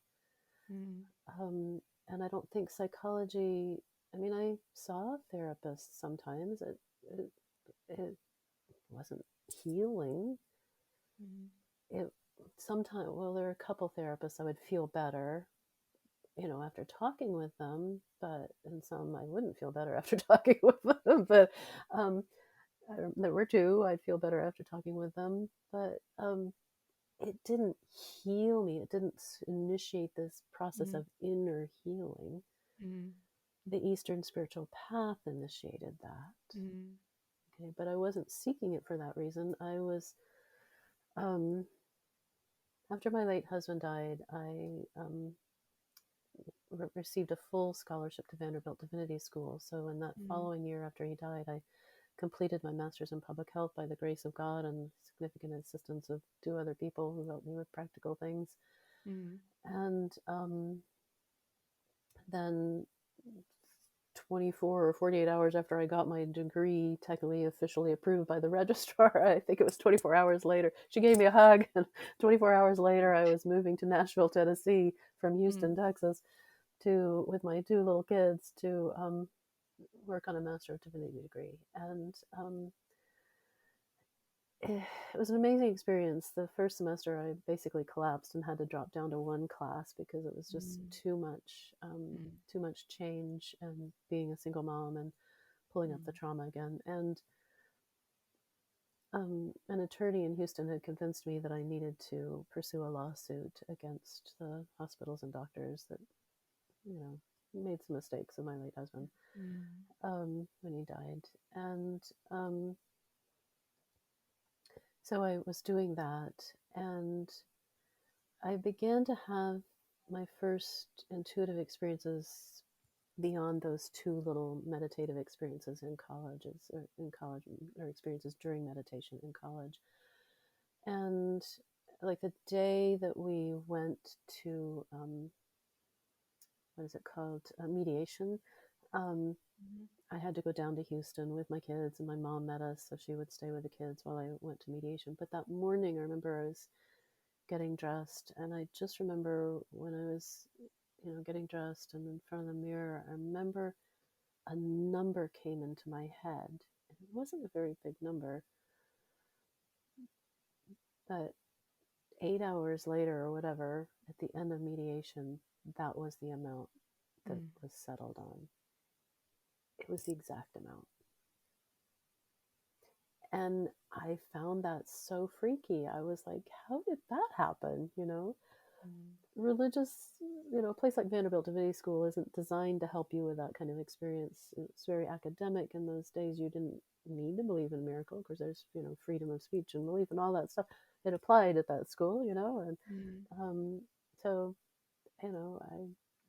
mm, Um, and I don't think psychology, I mean, I saw therapists sometimes. It, it wasn't healing. mm, It sometimes, well, there are a couple therapists I would feel better, you know, after talking with them, but and some I wouldn't feel better after talking with them. But um, there were two I'd feel better after talking with them, but it didn't heal me. It didn't initiate this process mm, of inner healing. mm, The Eastern spiritual path initiated that. mm, Okay, but I wasn't seeking it for that reason. I was um, after my late husband died, I received a full scholarship to Vanderbilt Divinity School. So in that mm, following year after he died, I completed my master's in public health by the grace of God and significant assistance of two other people who helped me with practical things. mm, And then 24 or 48 hours after I got my degree technically officially approved by the registrar, I think it was 24 hours later, she gave me a hug. And 24 hours later, I was moving to Nashville, Tennessee from mm, Houston, Texas, to with my two little kids to work on a Master of Divinity degree. And it was an amazing experience. The first semester, I basically collapsed and had to drop down to one class because it was just mm, mm, too much change, and being a single mom and pulling up the mm, trauma again. And an attorney in Houston had convinced me that I needed to pursue a lawsuit against the hospitals and doctors that, you know, made some mistakes with my late husband mm, when he died. And so I was doing that, and I began to have my first intuitive experiences beyond those two little meditative experiences in colleges or in college or experiences during meditation in college. And like the day that we went to what is it called, mediation, um, Mhm. I had to go down to Houston with my kids, and my mom met us, so she would stay with the kids while I went to mediation. But that morning, I remember I was getting dressed, and I just remember when I was, getting dressed and in front of the mirror, I remember a number came into my head. It wasn't a very big number, but 8 hours later or whatever, at the end of mediation, that was the amount that Mm. was settled on. It was the exact amount. And I found that so freaky. I was like, how did that happen? Mm. Religious, a place like Vanderbilt Divinity School isn't designed to help you with that kind of experience. It's very academic. In those days, you didn't need to believe in a miracle because there's, freedom of speech and belief and all that stuff. It applied at that school, and Mm. so,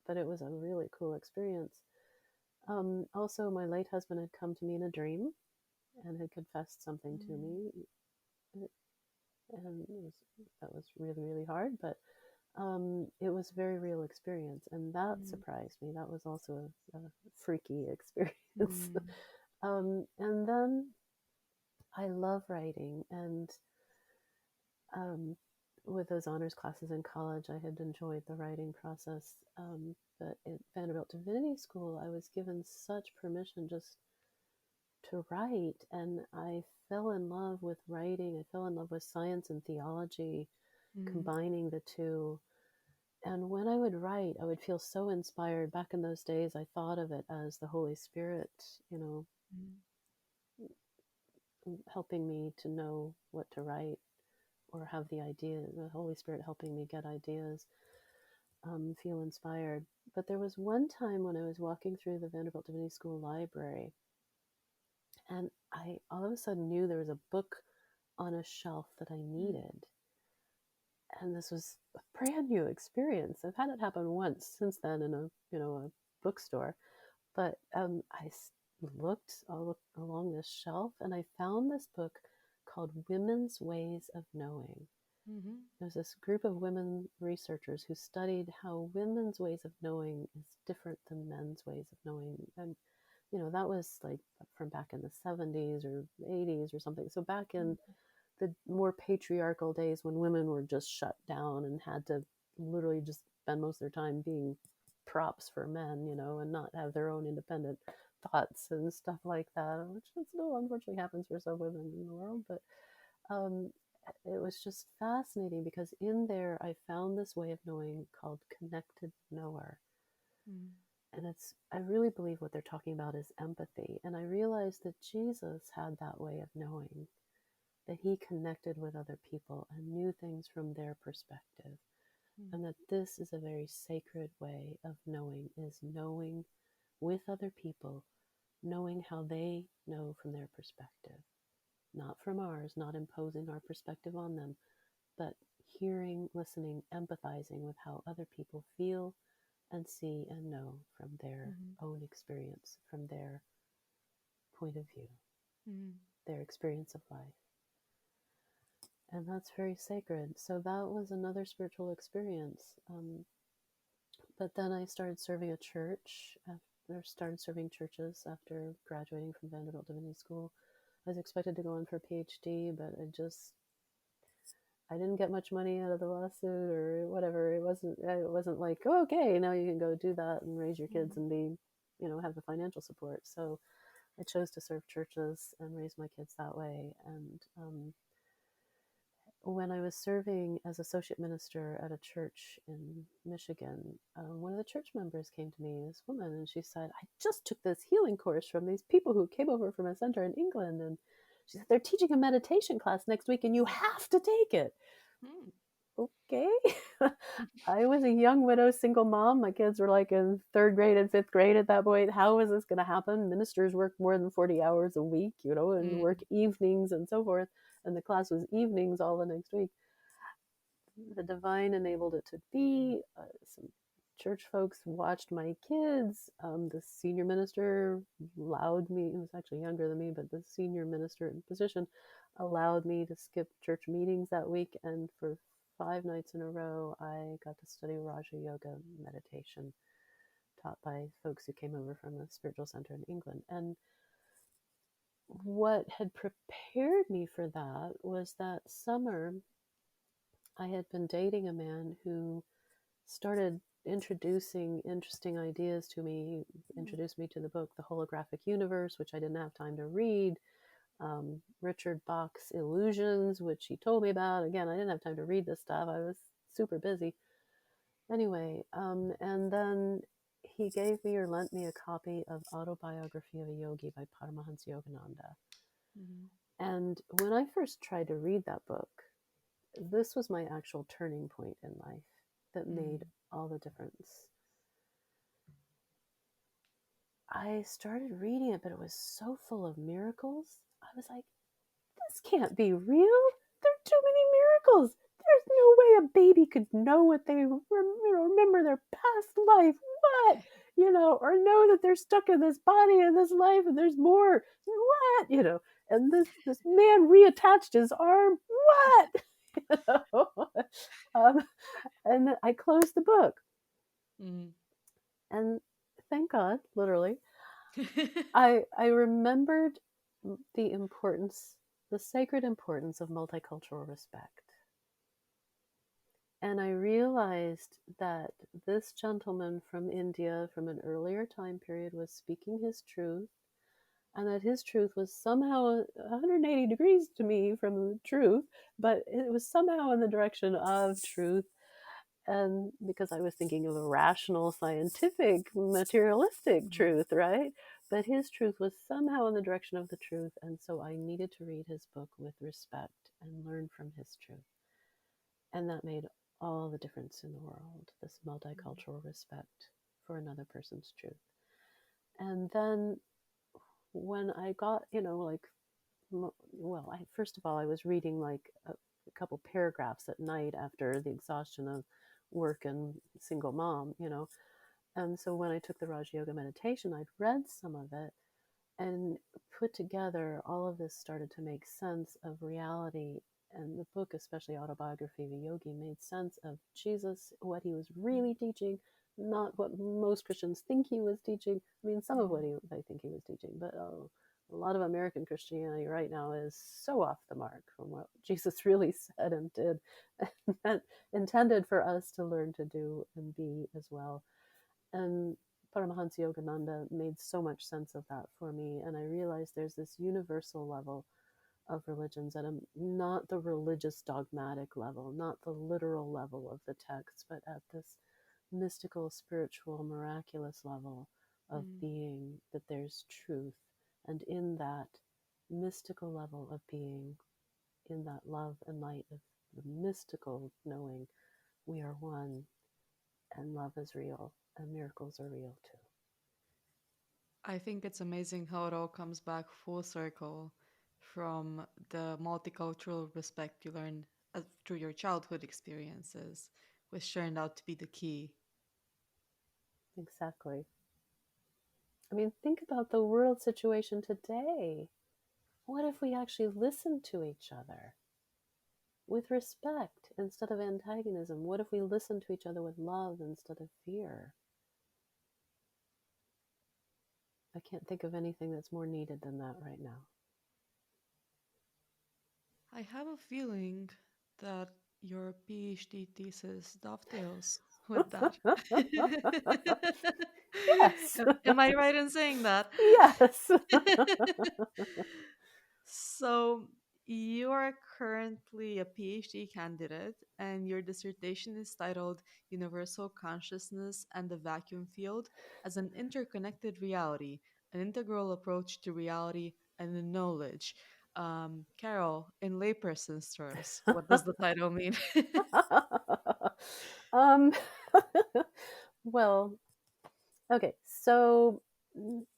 but it was a really cool experience. Also, my late husband had come to me in a dream and had confessed something to Mm. me, and that was really, really hard, but it was a very real experience, and that Mm. surprised me. That was also a freaky experience. Mm. And then I love writing, and um, with those honors classes in college, I had enjoyed the writing process. But at Vanderbilt Divinity School, I was given such permission just to write, and I fell in love with writing. I fell in love with science and theology, Mm. combining the two. And when I would write, I would feel so inspired. Back in those days, I thought of it as the Holy Spirit, you know, Mm. helping me to know what to write or have the idea, the Holy Spirit helping me get ideas, feel inspired. But there was one time when I was walking through the Vanderbilt Divinity School library, and I all of a sudden knew there was a book on a shelf that I Mm. needed. And this was a brand new experience. I've had it happen once since then in a bookstore. But looked along this shelf, and I found this book called Women's Ways of Knowing. Mhm. There's this group of women researchers who studied how women's ways of knowing is different than men's ways of knowing. And, that was like from back in the 70s or 80s or something. So back in Mm. the more patriarchal days when women were just shut down and had to literally just spend most of their time being props for men, and not have their own independent thoughts and stuff like that, which still unfortunately happens for some women in the world. But um, it was just fascinating because in there I found this way of knowing called connected knower. Mm. And I really believe what they're talking about is empathy. And I realized that Jesus had that way of knowing, that he connected with other people and knew things from their perspective, Mm. and that this is a very sacred way of knowing, is knowing with other people, knowing how they know from their perspective, not from ours, not imposing our perspective on them, but hearing, listening, empathizing with how other people feel and see and know from their Mhm. own experience, from their point of view, Mm. their experience of life. And that's very sacred. So that was another spiritual experience. But then I started serving a church, or started serving churches after graduating from Vanderbilt Divinity School. I was expected to go on for a PhD, but I didn't get much money out of the lawsuit or whatever. It wasn't like, oh, okay, now you can go do that and raise your kids Mm. and be, have the financial support. So I chose to serve churches and raise my kids that way. And when I was serving as associate minister at a church in Michigan, one of the church members came to me, this woman, and she said, I just took this healing course from these people who came over from a center in England. And she said, they're teaching a meditation class next week and you have to take it. Mm. Okay. I was a young widow, single mom. My kids were like in third grade and fifth grade at that point. How is this going to happen? Ministers work more than 40 hours a week, and work Mm. evenings and so forth. And the class was evenings all the next week. The divine enabled it to be. Some church folks watched my kids. The senior minister allowed me, he was actually younger than me, but the senior minister in position allowed me to skip church meetings that week. And for 5 nights in a row, I got to study Raja Yoga meditation taught by folks who came over from a spiritual center in England. And what had prepared me for that was that summer I had been dating a man who started introducing interesting ideas to me. He Mm. introduced me to the book The Holographic Universe, which I didn't have time to read. Richard Bach's Illusions, which he told me about. Again, I didn't have time to read this stuff. I was super busy. Anyway, and then he gave me or lent me a copy of Autobiography of a Yogi by Paramahansa Yogananda. Mhm. And when I first tried to read that book, this was my actual turning point in life that made Mm. all the difference. I started reading it, but it was so full of miracles. I was like, this can't be real. There are too many miracles. There's no way a baby could know what they remember their past life. What? Or know that they're stuck in this body and this life and there's more. What? And this man reattached his arm. What? you know? um, and I closed the book. Mm. And thank God, literally, I remembered the importance, the sacred importance of multicultural respect. And I realized that this gentleman from India from an earlier time period was speaking his truth, and that his truth was somehow 180 degrees to me from the truth, but it was somehow in the direction of truth. And because I was thinking of a rational, scientific, materialistic Mm. truth, right? But his truth was somehow in the direction of the truth. And so I needed to read his book with respect and learn from his truth. And that made all the difference in the world, this multicultural respect for another person's truth. And then when I got, like, well, first of all, I was reading like a couple paragraphs at night after the exhaustion of work and single mom. And so when I took the Raj Yoga meditation, I'd read some of it and put together all of this started to make sense of reality. And the book, especially Autobiography of a Yogi, made sense of Jesus, what he was really teaching, not what most Christians think he was teaching. I mean, some of what Mm. they think he was teaching, but a lot of American Christianity right now is so off the mark from what Jesus really said and did, and intended for us to learn to do and be as well. And Paramahansa Yogananda made so much sense of that for me. And I realized there's this universal level of religions at not the religious dogmatic level, not the literal level of the text, but at this mystical, spiritual, miraculous level of Mm. being, that there's truth. And in that mystical level of being, in that love and light of the mystical knowing, we are one and love is real and miracles are real too. I think it's amazing how it all comes back full circle from the multicultural respect you learned through your childhood experiences, which turned out to be the key. Exactly. I mean, think about the world situation today. What if we actually listened to each other with respect instead of antagonism? What if we listened to each other with love instead of fear? I can't think of anything that's more needed than that right now. I have a feeling that your PhD thesis dovetails with that. Yes. Am I right in saying that? Yes. So, you are currently a PhD candidate, and your dissertation is titled Universal Consciousness and the Vacuum Field as an Interconnected Reality, an Integral Approach to Reality and the Knowledge. Carol, in layperson's terms, what does the title mean? um, well, okay, so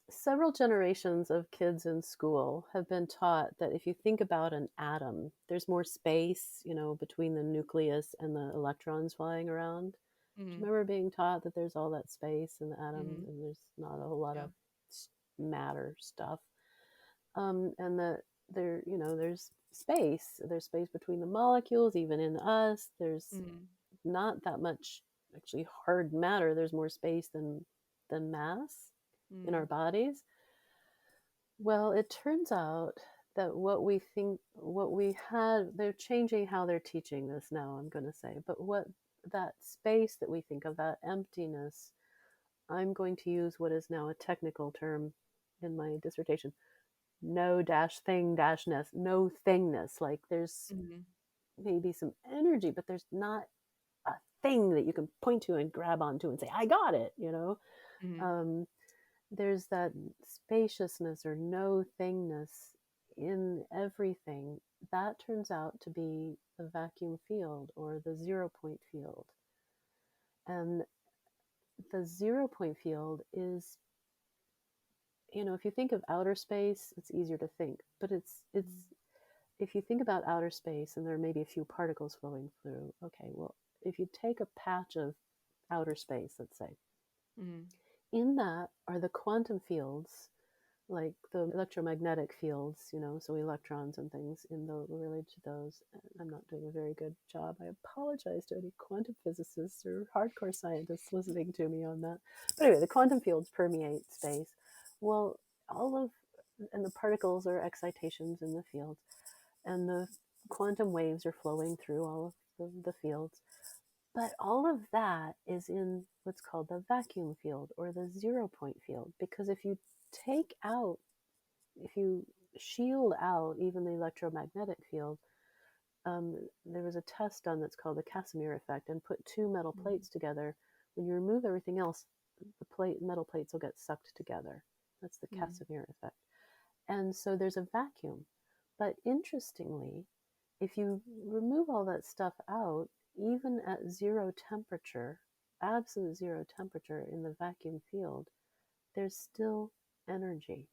several generations of kids in school have been taught that if you think about an atom, there's more space, between the nucleus and the electrons flying around. Do you Mm-hmm. remember being taught that there's all that space in the atom Mm-hmm. and there's not a whole lot Yeah. of matter stuff? And that there's space. There's space between the molecules, even in us. There's Mm-hmm. not that much actually hard matter. There's more space than mass in Mm-hmm. our bodies. Well, it turns out that what we had, they're changing how they're teaching this now, I'm going to say. But what that space that we think of, that emptiness, I'm going to use what is now a technical term in my dissertation, no dash thing dash ness, no thingness. Like there's Mm-hmm. maybe some energy, but there's not a thing that you can point to and grab onto and say, I got it. Mm-hmm. Um, there's that spaciousness or no thingness in everything. That turns out to be the vacuum field or the 0 point field. And the 0 point field is, if you think of outer space, it's easier to think, but it's if you think about outer space and there may be a few particles flowing through, okay, well, if you take a patch of outer space, let's say, Mm-hmm. in that are the quantum fields, like the electromagnetic fields, so electrons and things in the related to those. I'm not doing a very good job. I apologize to any quantum physicists or hardcore scientists listening to me on that. But anyway, the quantum fields permeate space. Well, and the particles are excitations in the fields, and the quantum waves are flowing through all of the fields. But all of that is in what's called the vacuum field or the 0 point field. Because if you shield out even the electromagnetic field, there was a test done that's called the Casimir effect, and put two metal Mm-hmm. plates together. When you remove everything else, the metal plates will get sucked together. That's the Casimir effect. And so there's a vacuum. But interestingly, if you remove all that stuff out, even at zero temperature, absolute zero temperature in the vacuum field, there's still energy.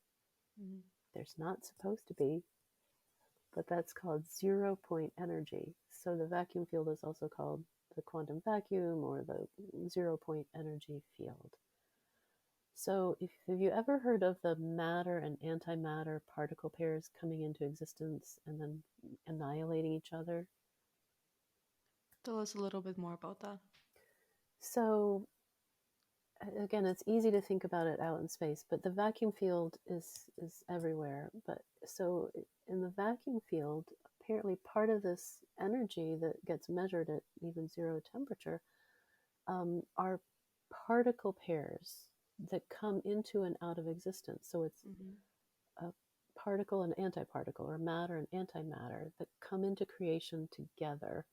Mm-hmm. There's not supposed to be, but that's called 0 point energy. So the vacuum field is also called the quantum vacuum or the 0 point energy field. So, if have you ever heard of the matter and antimatter particle pairs coming into existence and then annihilating each other? Tell us a little bit more about that. So, again, it's easy to think about it out in space, but the vacuum field is everywhere. But so in the vacuum field, apparently part of this energy that gets measured at even zero temperature are particle pairs that come into and out of existence. So it's Mm-hmm. a particle and antiparticle, or matter and antimatter, that come into creation together,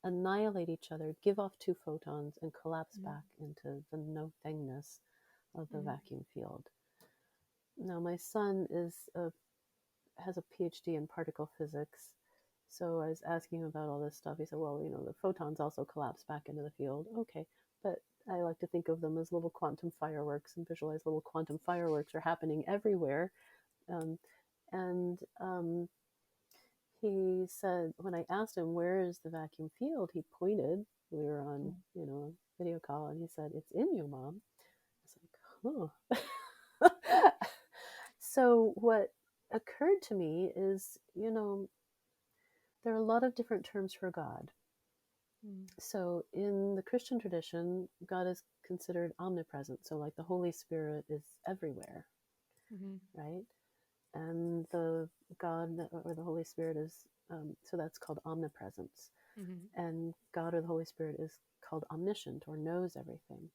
annihilate each other, give off two photons, and collapse back into the no thingness of the Mm-hmm. vacuum field. Now, my son has a PhD in particle physics. So I was asking him about all this stuff. He said, well, the photons also collapse back into the field. Okay, but I like to think of them as little quantum fireworks and visualize little quantum fireworks are happening everywhere. Um, and he said, when I asked him, where is the vacuum field? He pointed. We were on, video call, and he said, it's in you, Mom. I was like, huh. So what occurred to me is, there are a lot of different terms for God. Mm-hmm. So in the Christian tradition, God is considered omnipresent. So like the Holy Spirit is everywhere, Mm-hmm. right? And the God or the Holy Spirit is, so that's called omnipresence. Mm-hmm. And God or the Holy Spirit is called omniscient or knows everything.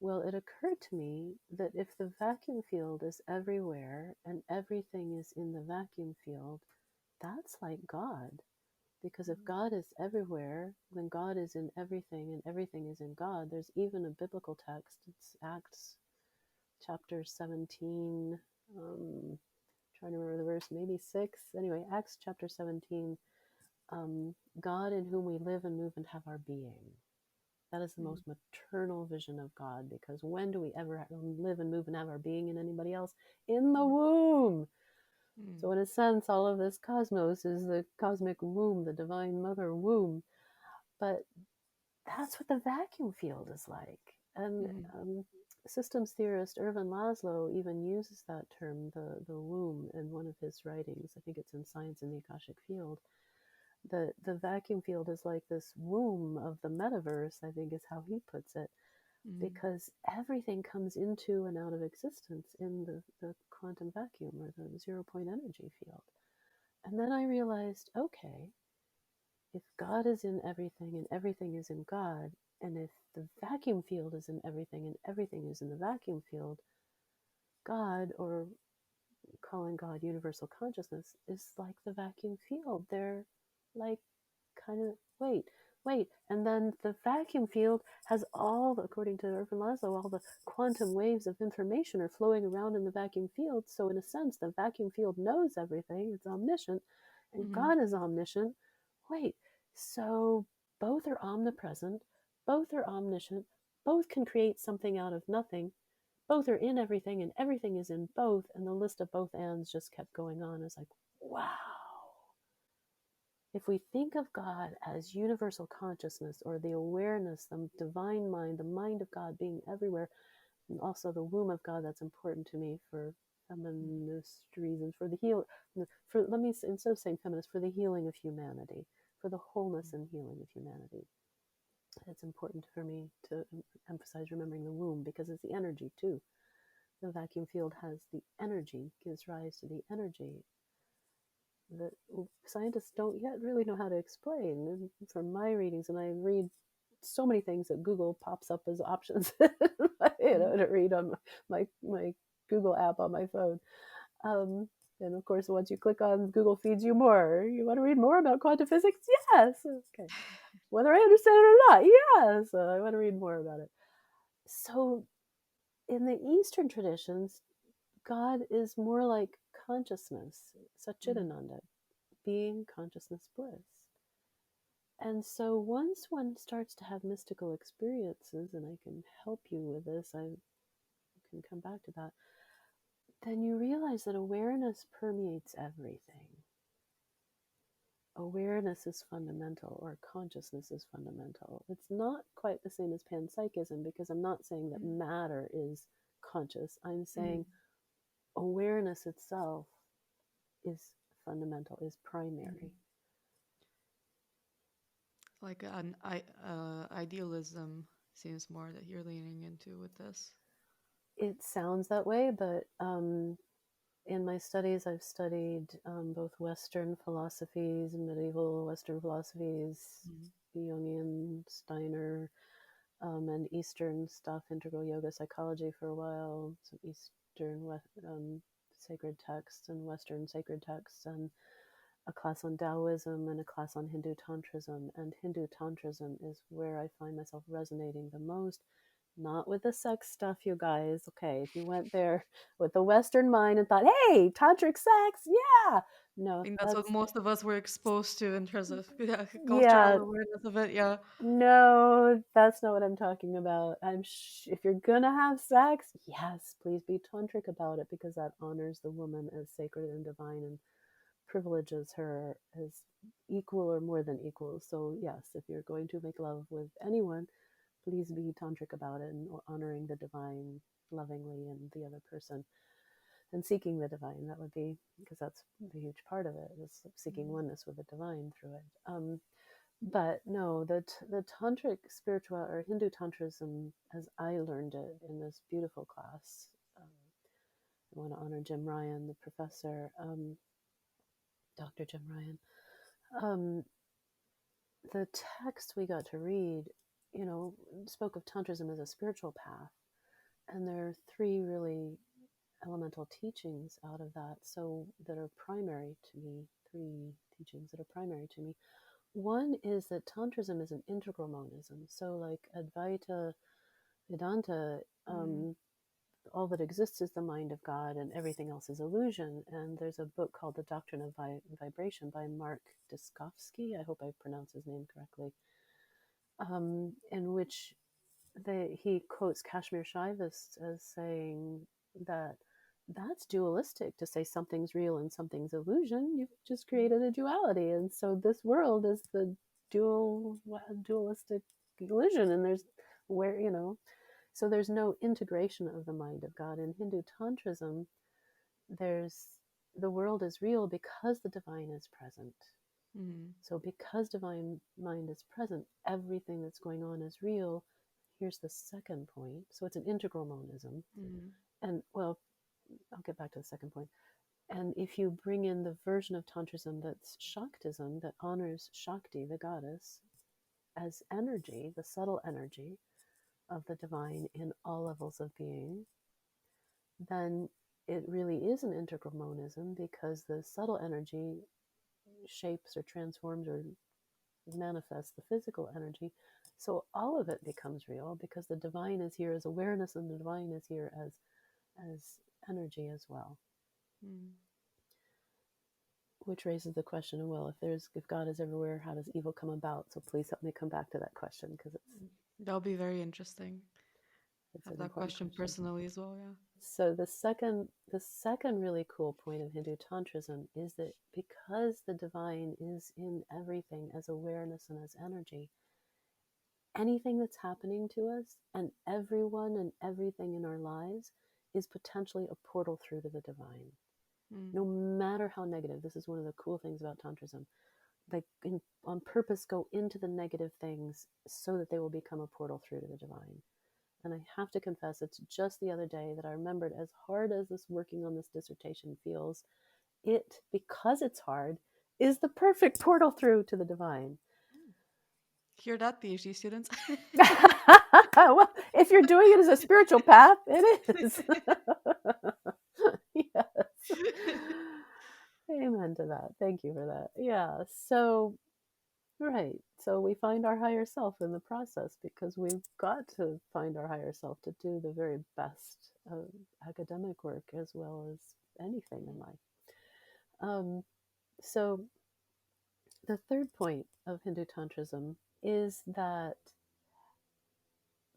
Well, it occurred to me that if the vacuum field is everywhere and everything is in the vacuum field, that's like God. Because if God is everywhere, then God is in everything and everything is in God. There's even a biblical text. It's Acts chapter 17. Trying to remember the verse, maybe 6. Anyway, Acts chapter 17. God in whom we live and move and have our being. That is the Mm-hmm. most maternal vision of God, because when do we ever live and move and have our being in anybody else? In the womb. Mm-hmm. So, in a sense, all of this cosmos is the cosmic womb, the divine mother womb. But that's what the vacuum field is like. And Mm-hmm. systems theorist Ervin Laszlo even uses that term, the womb, in one of his writings. I think it's in Science in the Akashic Field. The vacuum field is like this womb of the metaverse, I think is how he puts it, Mm-hmm. because everything comes into and out of existence in the quantum vacuum, or the 0 point energy field. And then I realized, okay, if God is in everything and everything is in God, and if the vacuum field is in everything and everything is in the vacuum field, God, or calling God universal consciousness, is like the vacuum field. They're like kind of, wait. And then the vacuum field has all, according to Irvin Laszlo, all the quantum waves of information are flowing around in the vacuum field. So, in a sense, the vacuum field knows everything, it's omniscient, and Mm-hmm. God is omniscient. Wait, so both are omnipresent, both are omniscient, both can create something out of nothing, both are in everything, and everything is in both. And the list of both ands just kept going on. It's like, wow. If we think of God as universal consciousness, or the awareness, the divine mind, the mind of God being everywhere, and also the womb of God, that's important to me for feminist reasons, for the heal, for, let me, instead of saying feminist, for the healing of humanity, for the wholeness and healing of humanity. It's important for me to emphasize remembering the womb, because it's the energy too. The vacuum field has the energy, gives rise to the energy that scientists don't yet really know how to explain. And from my readings, and I read so many things that Google pops up as options, to read on my Google app on my phone. Um, and of course, once you click on, Google feeds you more. You want to read more about quantum physics? Yes. Okay. Whether I understand it or not, yes. I want to read more about it. So, in the Eastern traditions, God is more like consciousness, Mm-hmm. Satchitananda, being, consciousness, bliss. And so once one starts to have mystical experiences, and I can help you with this, I can come back to that, then you realize that awareness permeates everything. Awareness is fundamental, or consciousness is fundamental. It's not quite the same as panpsychism, because I'm not saying that matter is conscious. I'm Mm-hmm. saying awareness itself is fundamental, is primary. Like an idealism seems more that you're leaning into with this. It sounds that way, but in my studies, I've studied both Western philosophies, medieval Western philosophies, Mm-hmm. Jungian, Steiner, and Eastern stuff, integral yoga psychology for a while, some Eastern sacred texts and Western sacred texts, and a class on Taoism and a class on Hindu Tantrism. And Hindu Tantrism is where I find myself resonating the most. Not with the sex stuff, you guys. Okay, if you went there with the Western mind and thought, hey, tantric sex, yeah. I No, think that's what that's, most of us were exposed to in terms of cultural yeah, awareness of it. Yeah. no, that's not what I'm talking about. If you're gonna have sex, yes, please be tantric about it, because that honors the woman as sacred and divine, and privileges her as equal or more than equal. So, yes, if you're going to make love with anyone, please be tantric about it, and honoring the divine lovingly and the other person, and seeking the divine. That would be, because that's the huge part of it, is seeking Mm-hmm. oneness with the divine through it. But no, the tantric spiritual, or Hindu tantrism, as I learned it in this beautiful class. I want to honor Jim Ryan, the professor, Dr. Jim Ryan. Um, the text we got to read, spoke of tantrism as a spiritual path, and there are three really elemental teachings out of that, so that are primary to me. Three teachings that are primary to me. One is that tantrism is an integral monism. So, like Advaita Vedanta, Mm-hmm. all that exists is the mind of God, and everything else is illusion. And there's a book called The Doctrine of Vibration by Mark Dyskovsky. I hope I pronounced his name correctly. In which he quotes Kashmir Shaivists as saying that that's dualistic, to say something's real and something's illusion. You've just created a duality. And so this world is the dualistic collision, and there's where, so there's no integration of the mind of God. In Hindu Tantrism, there's the world is real because the divine is present. Mm. So because divine mind is present, everything that's going on is real. Here's the second point. So it's an integral monism. Mm. And well, I'll get back to the second point. And if you bring in the version of Tantrism that's Shaktism, that honors Shakti, the goddess, as energy, the subtle energy of the divine in all levels of being, then it really is an integral monism, because the subtle energy shapes or transforms or manifests the physical energy. So all of it becomes real, because the divine is here as awareness, and the divine is here as energy as well. Mm. Which raises the question, well, if God is everywhere, how does evil come about? So please help me come back to that question, because That'll be very interesting. it's Have an that important question question. personally as well, yeah. So the second really cool point of Hindu Tantrism is that because the divine is in everything as awareness and as energy, anything that's happening to us and everyone and everything in our lives is potentially a portal through to the divine. No Mm. matter how negative, this is one of the cool things about Tantrism. Like on purpose go into the negative things so that they will become a portal through to the divine. And I have to confess, it's just the other day that I remembered, as hard as this working on this dissertation feels, it, because it's hard, is the perfect portal through to the divine. Hear that, PhD students? Well, if you're doing it as a spiritual path, it is. Yes. Amen to that. Thank you for that. Yeah. So, right. So we find our higher self in the process, because we've got to find our higher self to do the very best of academic work as well as anything in life. Um, so the third point of Hindu Tantrism is that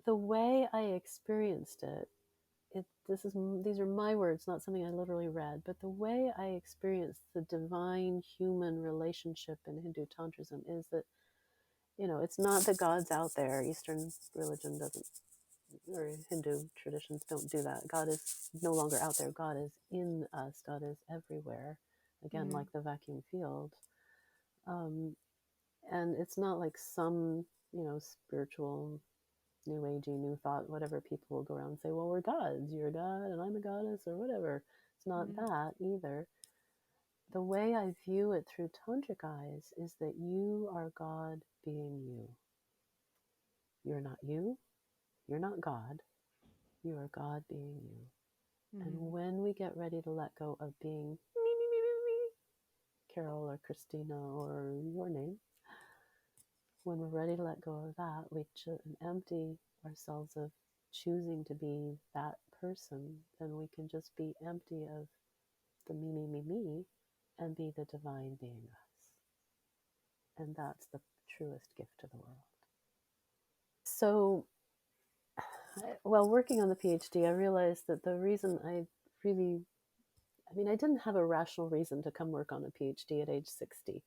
the way I experienced it, these are my words, not something I literally read, but the way I experienced the divine human relationship in Hindu Tantrism is that, it's not that God's out there. Eastern religion doesn't, or Hindu traditions don't do that. God is no longer out there. God is in us. God is everywhere. Again, Mm. like the vacuum field. Um, and it's not like some, spiritual, new agey, new thought, whatever people will go around and say, well, we're gods. You're a god and I'm a goddess or whatever. It's not Mm. that either. The way I view it through tantric eyes is that you are God being you. You're not you. You're not God. You are God being you. And Mm. when we get ready to let go of being me, me, me, me, me, Carol or Christina or your name, when we're ready to let go of that, and empty ourselves of choosing to be that person, then we can just be empty of the me, me, me, me, and be the divine being us. And that's the truest gift to the world. So, while working on the PhD, I realized that the reason I didn't have a rational reason to come work on a PhD at age 60.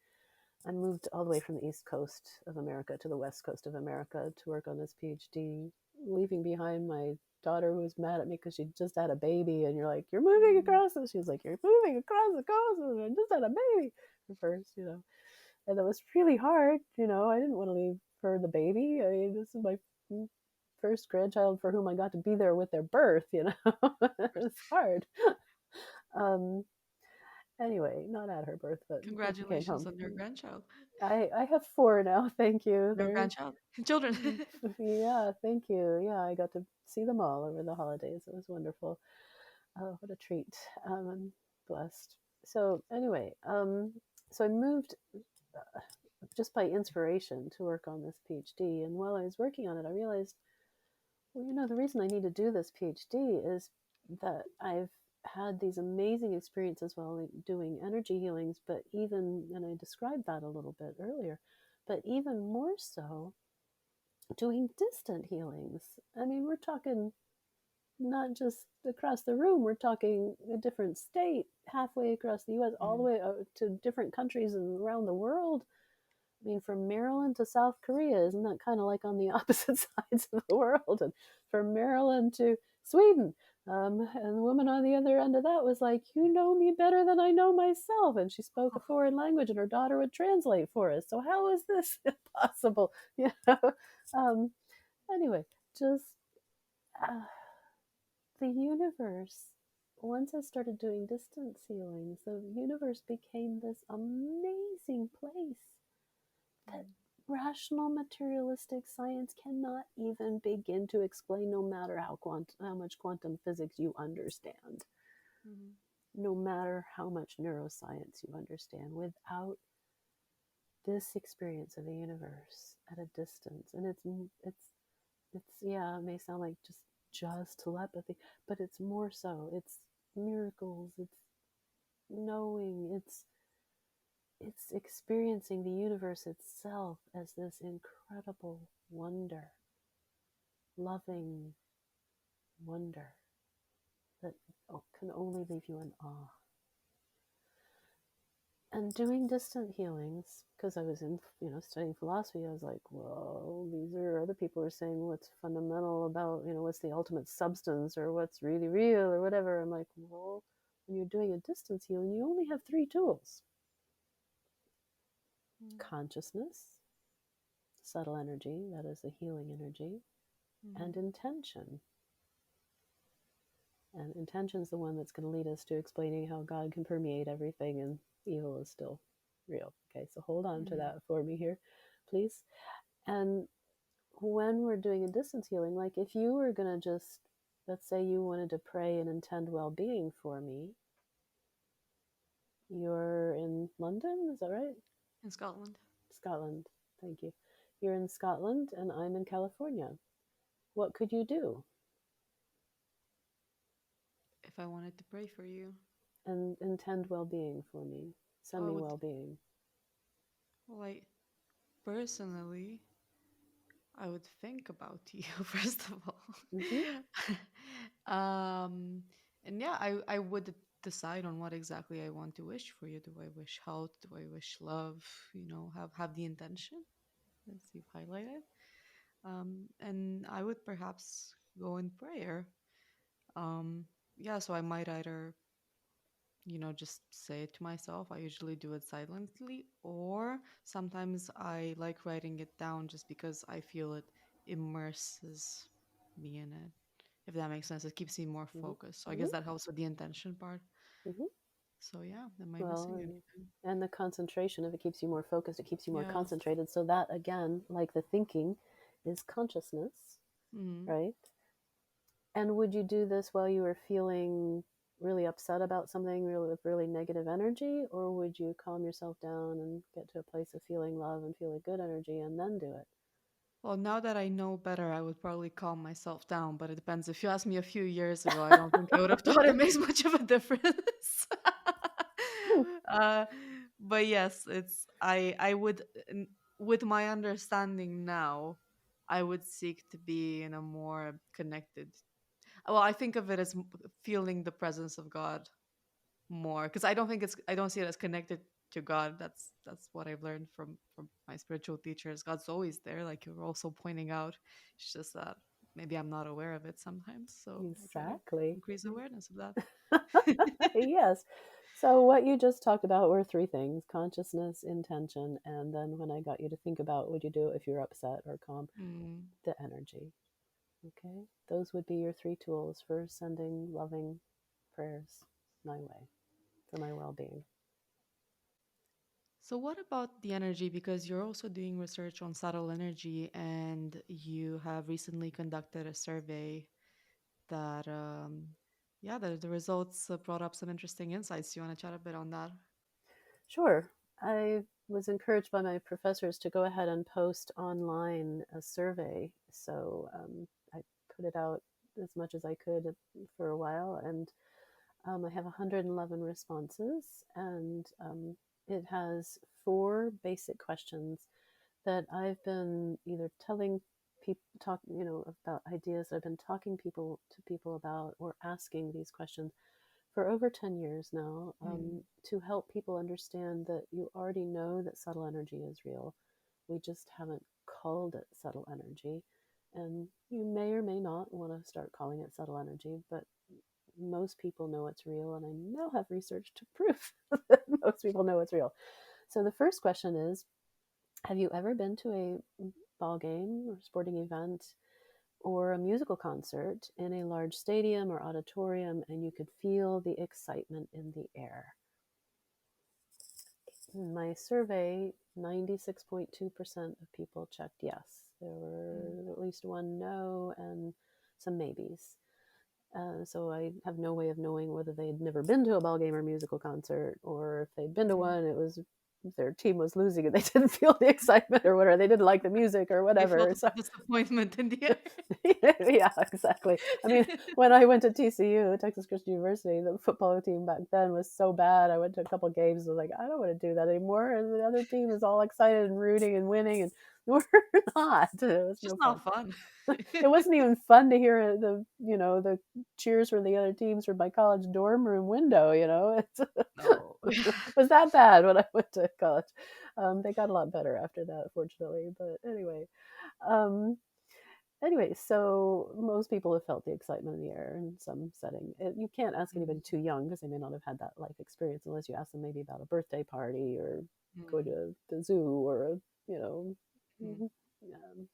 I moved all the way from the East Coast of America to the West Coast of America to work on this PhD, leaving behind my daughter who was mad at me because she just had a baby. And you're like, you're moving Mm. across. And she was like, you're moving across the coast. And I just had a baby at first. And that was really hard. I didn't want to leave for the baby. I mean, this is my first grandchild for whom I got to be there with their birth. It's hard. Um, Anyway, not at her birth, but when she came Congratulations home. on your grandchild. I have four now. Thank you. No grandchild? Children. Yeah, thank you. Yeah, I got to see them all over the holidays. It was wonderful. Oh, what a treat. I'm blessed. So anyway, so I moved just by inspiration to work on this PhD. And while I was working on it, I realized, well, the reason I need to do this PhD is that I've had these amazing experiences while doing energy healings, but even, and I described that a little bit earlier, but even more so doing distant healings. I mean, we're talking not just across the room, we're talking a different state, halfway across the US, all the Mm. way to different countries and around the world, I mean, from Maryland to South Korea, isn't that kind of like on the opposite sides of the world? And from Maryland to Sweden. And the woman on the other end of that was like, "You know me better than I know myself." And she spoke a foreign language, and her daughter would translate for us. So, how is this possible? You know? Um, anyway, just uh, the universe. Once I started doing distance healings, the universe became this amazing place that Mm. rational materialistic science cannot even begin to explain, no matter how much quantum physics you understand, Mhm. no matter how much neuroscience you understand, without this experience of the universe at a distance. And it's yeah, it may sound like just telepathy, but it's more so. It's miracles, it's knowing, it's experiencing the universe itself as this incredible wonder, loving wonder that can only leave you in awe. And doing distant healings, because I was in, studying philosophy, I was like, well, these are other people are saying what's fundamental about, what's the ultimate substance or what's really real or whatever. I'm like, well, when you're doing a distance healing, you only have three tools: Mm. consciousness, subtle energy, that is the healing energy, and Mhm. intention. And intention is the one that's going to lead us to explaining how God can permeate everything and evil is still real. Okay, so hold on to Mhm. that for me here, please. And when we're doing a distance healing, like if you were going to just, let's say you wanted to pray and intend well being for me, you're in London, is that right? In Scotland, Scotland, thank you. You're in Scotland and I'm in California. What could you do? if I wanted to pray for you, And intend well being for me. Send I me would, well being. like, personally, I would think about you first of Mm-hmm, all. And yeah, I would decide on what exactly I want to wish for you. Do I wish health? Do I wish love? Have the intention as you've highlighted. And I would perhaps go in prayer. Um, yeah, so I might either just say it to myself. I usually do it silently, or sometimes I like writing it down just because I feel it immerses me in it. If that makes sense, it keeps me more mm-hmm, focused. So I mm-hmm, guess that helps with the intention part. mm-hmm. So yeah, am I Well, missing anything? and the concentration, if it keeps you more focused, it keeps you more Yeah. concentrated. So that, again, like the thinking, is consciousness, Mm. right? And would you do this while you were feeling really upset about something, really with really negative energy, or would you calm yourself down and get to a place of feeling love and feeling good energy and then do it? Well, now that I know better, I would probably calm myself down, but it depends. If you asked me a few years ago, I don't think I would have thought it makes much of a difference. Hmm. uh, but yes, I would with my understanding now, I would seek to be in a more connected. Well, I think of it as feeling the presence of God more, because I don't see it as connected to God. That's what I've learned from my spiritual teachers. God's always there, like you were also pointing out. It's just that maybe I'm not aware of it sometimes, so I try to Exactly. increase awareness of that. Yes. So, what you just talked about were three things: consciousness, intention, and then when I got you to think about would you do it if you're upset or calm, Mm. the energy. Okay. Those would be your three tools for sending loving prayers my way for my well being. So what about the energy? Because you're also doing research on subtle energy, and you have recently conducted a survey that yeah, the results brought up some interesting insights. You want to chat a bit on that? Sure. I was encouraged by my professors to go ahead and post online a survey. So I put it out as much as I could for a while, and I have 111 responses, and it has four basic questions that I've been either telling people, about ideas that I've been talking people to people about, or asking these questions for over 10 years now, Mm. to help people understand that you already know that subtle energy is real. We just haven't called it subtle energy. And you may or may not want to start calling it subtle energy, but most people know it's real. And I now have research to prove that most people know it's real. So the first question is, have you ever been to a ball game or sporting event or a musical concert in a large stadium or auditorium and you could feel the excitement in the air? In my survey, 96.2% of people checked yes. There Mm. were at least one no and some maybes. So I have no way of knowing whether they'd never been to a ball game or musical concert, or if they'd been to Mm. one, it was their team was losing and they didn't feel the excitement or whatever. They didn't like the music or They felt whatever. the So disappointment in the yeah, exactly. I mean, when I went to TCU, Texas Christian University, the football team back then was so bad. I went to a couple of games. I was like, I don't want to do that anymore. And the other team is all excited and rooting and winning, and we're not. It was It's no just fun. not fun. It wasn't even fun to hear the cheers for the other teams from my college dorm room window. No. It was that bad when I went to college. They got a lot better after that, fortunately. But um, anyway, so most people have felt the excitement in the air in some setting. You can't ask anybody Mm. too young because they may not have had that life experience unless you ask them maybe about a birthday party or go Mm. to the zoo or you know Mm. um,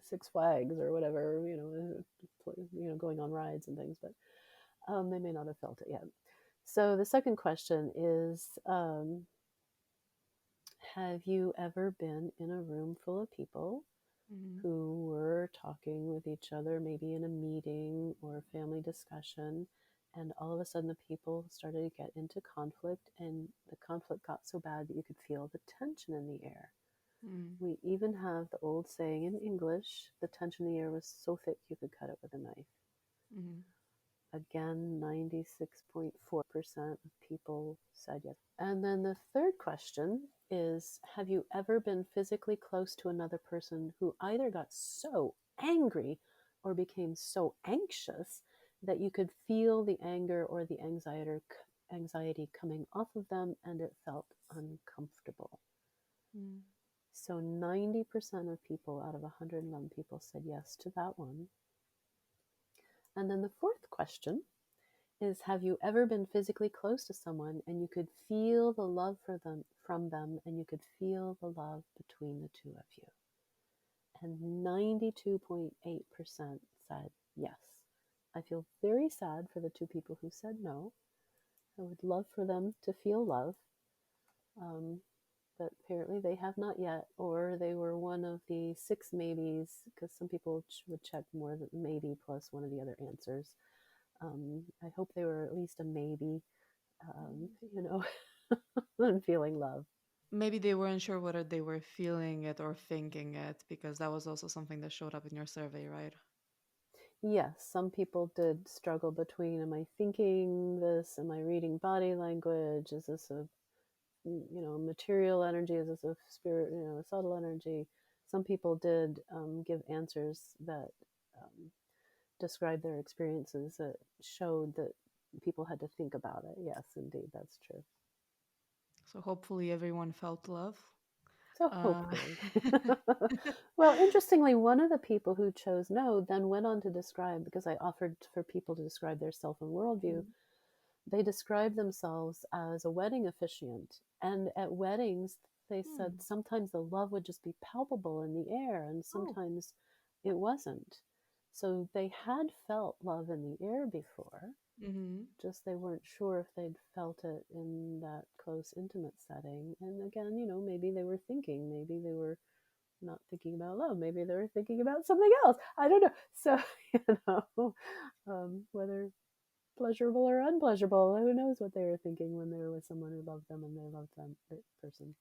Six Flags or whatever, going on rides and things, but they may not have felt it yet. So the second question is, have you ever been in a room full of people Mm. who were talking with each other, maybe in a meeting or a family discussion, and all of a sudden the people started to get into conflict, and the conflict got so bad that you could feel the tension in the air? Mm. We even have the old saying in English, the tension in the air was so thick you could cut it with a knife. Mm. Again, 96.4% of people said yes. And then the third question is, have you ever been physically close to another person who either got so angry or became so anxious that you could feel the anger or the anxiety coming off of them and it felt uncomfortable? Mm. So 90% of people out of 111 people said yes to that one. And then the fourth question is, have you ever been physically close to someone and you could feel the love for them from them and you could feel the love between the two of you? And 92.8% said yes. I feel very sad for the two people who said no. I would love for them to feel love. Um, but apparently they have not yet, or they were one of the six maybes, because some people would check more than maybe plus one of the other answers. I hope they were at least a maybe, you know, and feeling love. Maybe they weren't sure whether they were feeling it or thinking it, because that was also something that showed up in your survey, right? Yes, some people did struggle between, am I thinking this? Am I reading body language? Is this a material energy? Is this a spirit, a subtle energy? Some people did give answers that um, described their experiences that showed that people had to think about it. Yes, indeed, that's true. So hopefully everyone felt love. So Uh, hopefully. Well, interestingly, one of the people who chose no then went on to describe, because I offered for people to describe their self and worldview, mm. they described themselves as a wedding officiant. And at weddings, they said Mm. sometimes the love would just be palpable in the air, and Oh. sometimes it wasn't. So they had felt love in the air before, Mm-hmm. just they weren't sure if they'd felt it in that close, intimate setting. And again, maybe they were thinking, maybe they were not thinking about love, maybe they were thinking about something else. I don't know. So, whether pleasurable or unpleasurable. Who knows what they were thinking when they were with someone who loved them and they loved them, that person.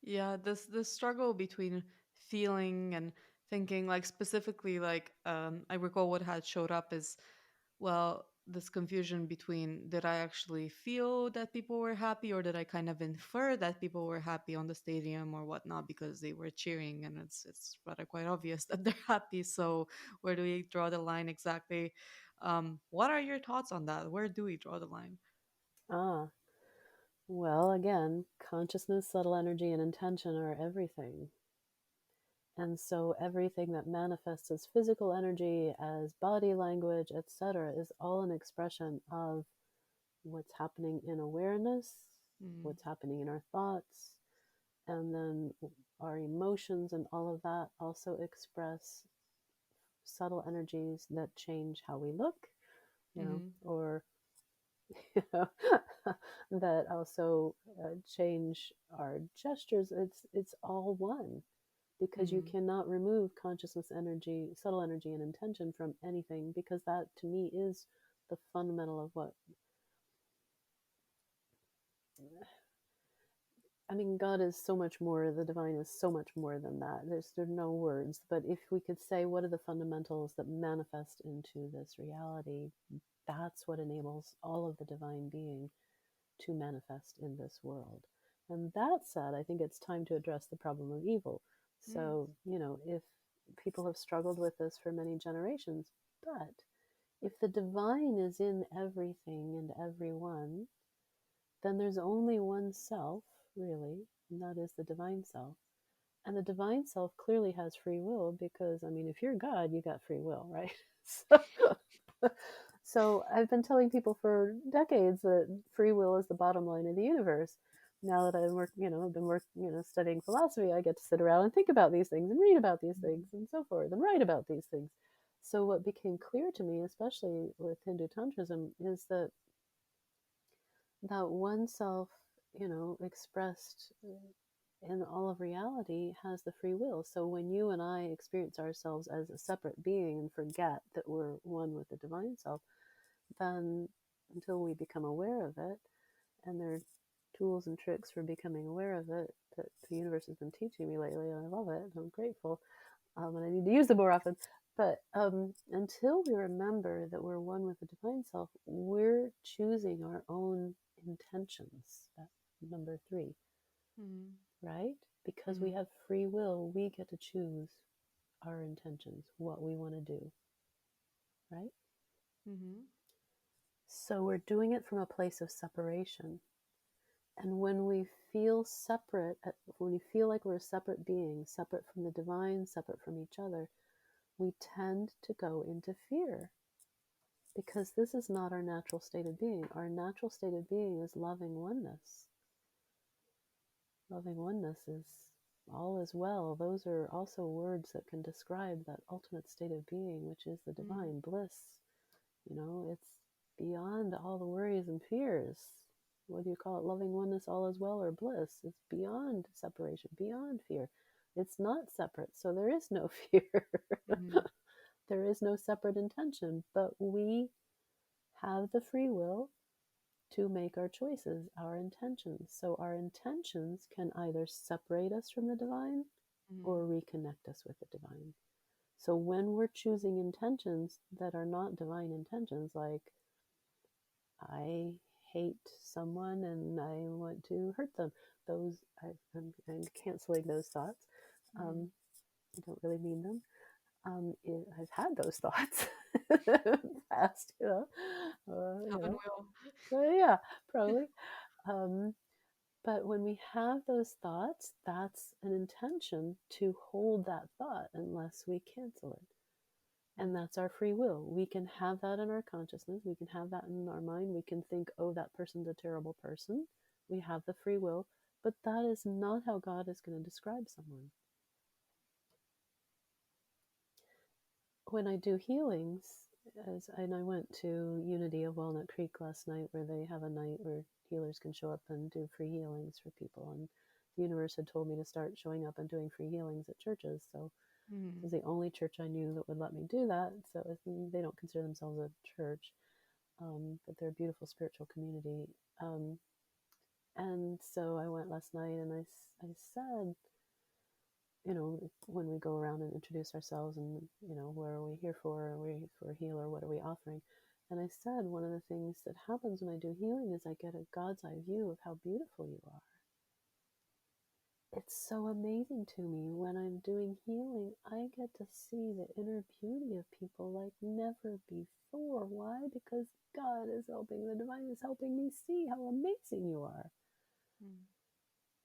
Yeah, this struggle between feeling and thinking, like specifically, like I recall what had showed up is, well, this confusion between, did I actually feel that people were happy, or did I kind of infer that people were happy on the stadium or whatnot because they were cheering, and it's rather quite obvious that they're happy. So where do we draw the line exactly? What are your thoughts on that? Where do we draw the line? Ah, well, again, consciousness, subtle energy, and intention are everything. And so everything that manifests as physical energy, as body language, etc., is all an expression of what's happening in awareness, Mm, what's happening in our thoughts, and then our emotions and all of that also express subtle energies that change how we look, mm, or you know, that also change our gestures. It's all one, because you mm, cannot remove consciousness, energy, subtle energy, and intention from anything, because that to me is the fundamental of what, I mean, God is so much more, the divine is so much more than that. There's no words, but if we could say what are the fundamentals that manifest into this reality, that's what enables all of the divine being to manifest in this world. And that said, I think it's time to address the problem of evil. mm, So, if people have struggled with this for many generations, but if the divine is in everything and everyone, then there's only one self, really, and that is the divine self. And the divine self clearly has free will, because, I mean, if you're God, you got free will, right? So I've been telling people for decades that free will is the bottom line of the universe. Now that I've been studying philosophy, I get to sit around and think about these things and read about these things and so forth and write about these things. So what became clear to me, especially with Hindu Tantrism, is that one self, expressed in all of reality, has the free will. So when you and I experience ourselves as a separate being and forget that we're one with the divine self, then until we become aware of it, and there are tools and tricks for becoming aware of it that the universe has been teaching me lately, and I love it, and I'm grateful, and I need to use them more often. But until we remember that we're one with the divine self, we're choosing our own intentions. That number three, mm, right? Because we mm, have free will, we get to choose our intentions, what we want to do, right? mm, So we're doing it from a place of separation. And when we feel separate, when we feel like we're a separate being, separate from the divine, separate from each other, we tend to go into fear, because this is not our natural state of being. Our natural state of being is loving oneness. Loving oneness is all is well. Those are also words that can describe that ultimate state of being, which is the mm, divine bliss. It's beyond all the worries and fears. Whether you call it loving oneness, all is well, or bliss, it's beyond separation, beyond fear. It's not separate, so there is no fear. mm, There is no separate intention, but we have the free will to make our choices, our intentions. So our intentions can either separate us from the divine or mm, reconnect us with the divine. So when we're choosing intentions that are not divine intentions, like I hate someone and I want to hurt them, I'm canceling those thoughts. mm. Um, I don't really mean them. I've had those thoughts past, Haven't we all? yeah, probably. Um, but when we have those thoughts, that's an intention to hold that thought unless we cancel it. And that's our free will. We can have that in our consciousness. We can have that in our mind. We can think, oh, that person's a terrible person. We have the free will. But that is not how God is going to describe someone. When I do healings, and I went to Unity of Walnut Creek last night, where they have a night where healers can show up and do free healings for people. And the universe had told me to start showing up and doing free healings at churches. So it Mm, was the only church I knew that would let me do that. So they don't consider themselves a church, but they're a beautiful spiritual community. Um, and so I went last night, and I said, when we go around and introduce ourselves, and, what are we here for? Are we for a healer? What are we offering? And I said, one of the things that happens when I do healing is I get a God's eye view of how beautiful you are. it's so amazing to me when I'm doing healing. I get to see the inner beauty of people like never before. Why? Because God is helping, the divine is helping me see how amazing you are. Mm.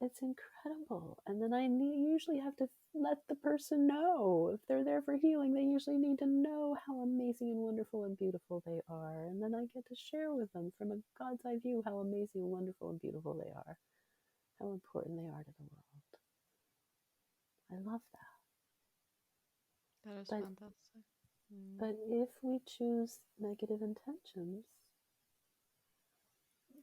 It's incredible. And then usually have to let the person know. If they're there for healing, they usually need to know how amazing and wonderful and beautiful they are. And then I get to share with them from a God's eye view how amazing and wonderful and beautiful they are, how important they are to the world. I love that. That is But fantastic. Mm. but if we choose negative intentions,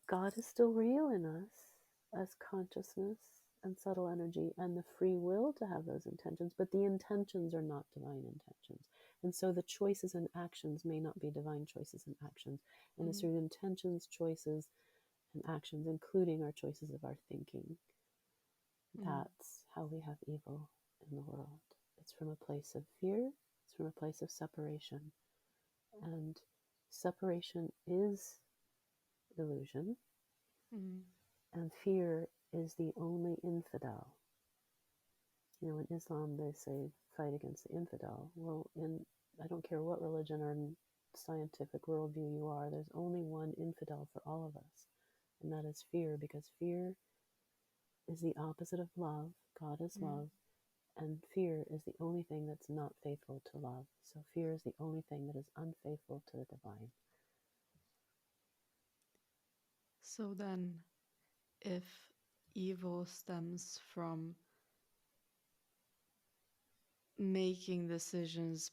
God is still real in us as consciousness and subtle energy and the free will to have those intentions, but the intentions are not divine intentions. And so the choices and actions may not be divine choices and actions. And it's Mm-hmm. through intentions, choices, and actions, including our choices of our thinking, Mm-hmm. that's how we have evil in the world. It's from a place of fear, it's from a place of separation. And separation is illusion, Mm-hmm. and fear is the only infidel. You know, in Islam, they say fight against the infidel. Well, I don't care what religion or scientific worldview you are, there's only one infidel for all of us, and that is fear, because fear is the opposite of love. God is Mm-hmm. love, and fear is the only thing that's not faithful to love. So fear is the only thing that is unfaithful to the divine. So then, if evil stems from making decisions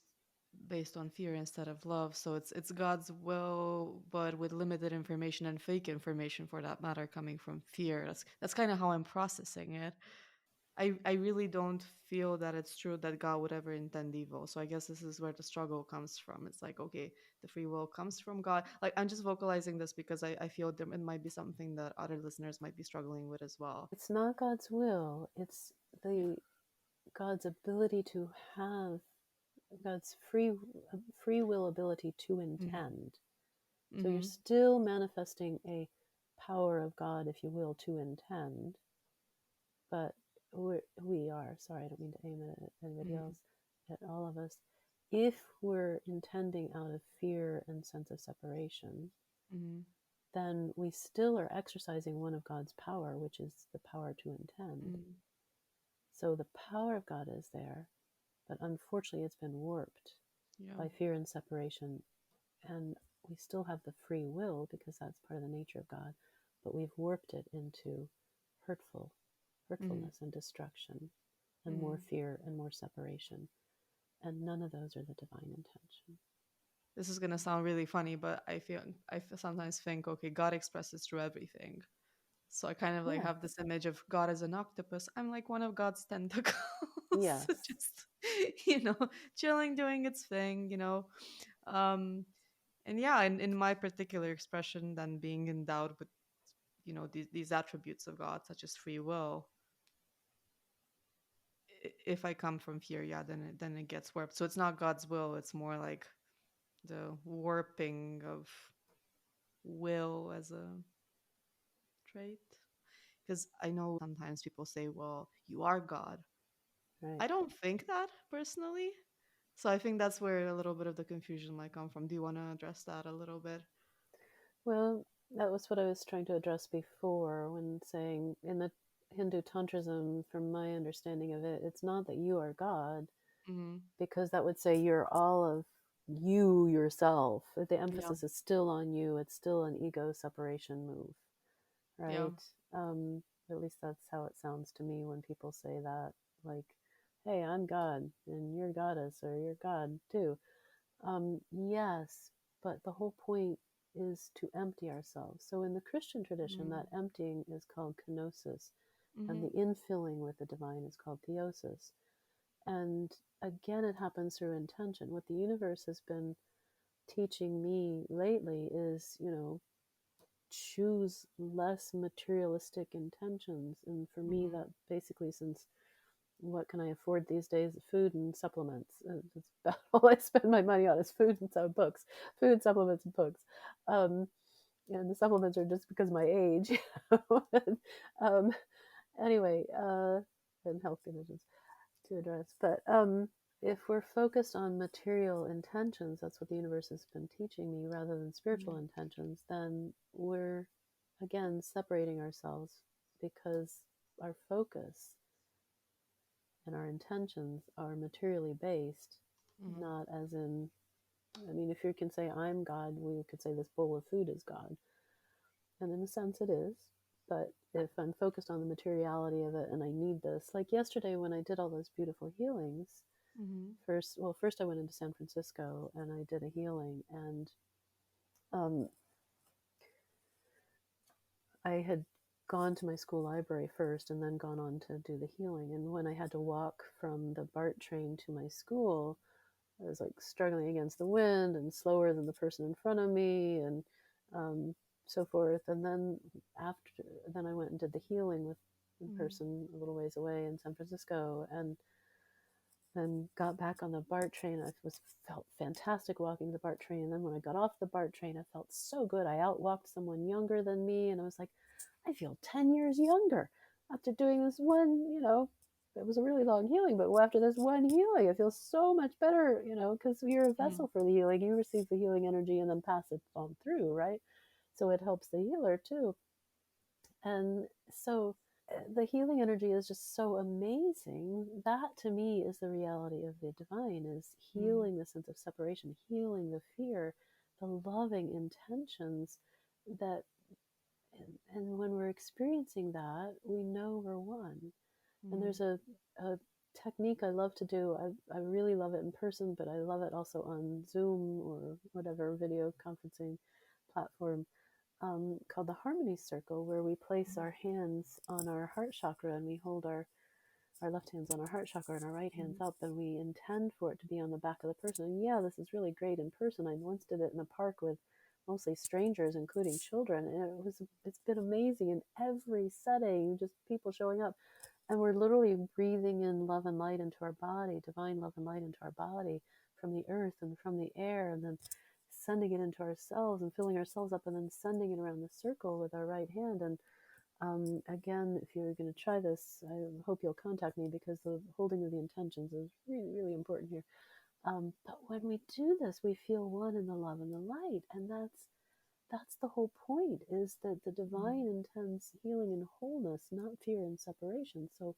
based on fear instead of love, so it's God's will but with limited information and fake information for that matter coming from fear. That's kind of how I'm processing it. I really don't feel that it's true that God would ever intend evil. So I guess this is where the struggle comes from. It's like, okay, the free will comes from God. Like, I'm just vocalizing this because I feel there it might be something that other listeners might be struggling with as well. It's not God's will, it's the God's ability to have God's free will ability to Mm-hmm. intend. So you're Mm-hmm. still manifesting a power of God, if you will, to intend, but we are, sorry, I don't mean to aim it at anybody Mm-hmm. else, at all of us. If we're intending out of fear and sense of separation, Mm-hmm. then we still are exercising one of God's power, which is the power to intend. Mm-hmm. So the power of God is there, but unfortunately it's been warped Yeah. by fear and separation. And we still have the free will because that's part of the nature of God, but we've warped it into Mm-hmm. hurtfulness and destruction and Mm-hmm. more fear and more separation. And none of those are the divine intention. This is gonna sound really funny, but sometimes think, okay, God expresses through everything. So I kind of like Yes. have this image of God as an octopus. I'm like one of God's tentacles, Yes. just you know, chilling, doing its thing, Um, and yeah, in my particular expression, then being endowed with these attributes of God, such as free will. If I come from fear, yeah, then it gets warped. So it's not God's will; it's more like the warping of will as a trait. Because I know sometimes people say, well, you are God. Right. I don't think that personally. So I think that's where a little bit of the confusion might come from. Do you want to address that a little bit? Well, that was what I was trying to address before when saying in the Hindu Tantrism, from my understanding of it, it's not that you are God, Mm-hmm. because that would say you're all of you yourself. The Yeah. emphasis is still on you. It's still an ego separation move, Yeah. right? Um, at least that's how it sounds to me when people say that, like, "Hey, I'm God, and you're goddess, or you're God too." Yes, but the whole point is to empty ourselves. So in the Christian tradition, Mm-hmm. that emptying is called kenosis, and Mm-hmm. the infilling with the divine is called theosis. And again, it happens through intention. What the universe has been teaching me lately is, choose less materialistic intentions. And for me, Mm-hmm. that basically, since what can I afford these days? Food and supplements. It's about all I spend my money on is food and some books, food, supplements, and books. Um, and the supplements are just because of my age. um, anyway, and health conditions to address. But if we're focused on material intentions, that's what the universe has been teaching me, rather than spiritual Mm-hmm. intentions, then we're again separating ourselves because our focus and our intentions are materially based, Mm-hmm. not as in, I mean, if you can say I'm God, we could say this bowl of food is God. And in a sense, it is. But if I'm focused on the materiality of it and I need this, like yesterday when I did all those beautiful healings, Mm-hmm. first I went into San Francisco and I did a healing, and um, I had gone to my school library first and then gone on to do the healing. And when I had to walk from the BART train to my school, I was like struggling against the wind and slower than the person in front of me, and um, so forth. And after, then I went and did the healing with the Mm-hmm. person a little ways away in San Francisco, and then got back on the BART train. I felt fantastic walking the BART train. And then when I got off the BART train, I felt so good. I outwalked someone younger than me, and I was like, I feel 10 years younger after doing this one, it was a really long healing, but after this one healing, I feel so much better, because you're a Mm-hmm. vessel for the healing. You receive the healing energy and then pass it on through, right? So it helps the healer too. And so the healing energy is just so amazing. That to me is the reality of the divine, is healing the sense of separation, healing the fear, the loving intentions that, and when we're experiencing that, we know we're one. And Mm-hmm. there's a technique I love to do. I really love it in person, but I love it also on Zoom or whatever video conferencing platform, called the Harmony Circle, where we place our hands on our heart chakra and we hold our left hand's on our heart chakra and our right hand's Mm-hmm. up, and we intend for it to be on the back of the person. And yeah, this is really great in person. I once did it in a park with mostly strangers, including children, and it's been amazing in every setting, just people showing up. And we're literally breathing in love and light into our body, divine love and light into our body, from the earth and from the air, and then sending it into ourselves and filling ourselves up, and then sending it around the circle with our right hand. And again, if you're going to try this, I hope you'll contact me, because the holding of the intentions is really, really important here. But when we do this, we feel one in the love and the light, and that's the whole point, is that the divine intends healing and wholeness, not fear and separation. So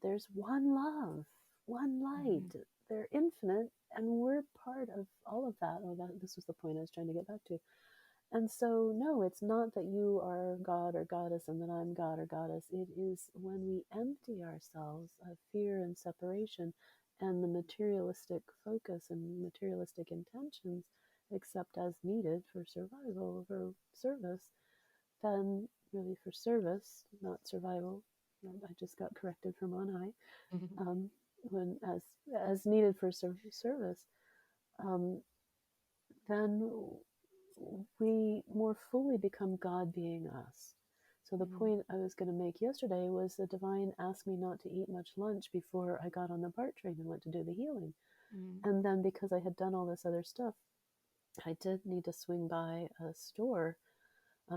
there's one love, one Mm-hmm. light. They're infinite, and we're part of all of that. Oh, this was the point I was trying to get back to. And so, no, it's not that you are God or goddess and that I'm God or goddess. It is when we empty ourselves of fear and separation and the materialistic focus and materialistic intentions, except as needed for survival, for service, then really for service, not survival. I just got corrected from on high. Mm-hmm. Um, when as needed for service, um, then we more fully become God being us. So the Mm-hmm. point I was going to make yesterday was the divine asked me not to eat much lunch before I got on the BART train and went to do the healing. Mm-hmm. And then because I had done all this other stuff, I did need to swing by a store,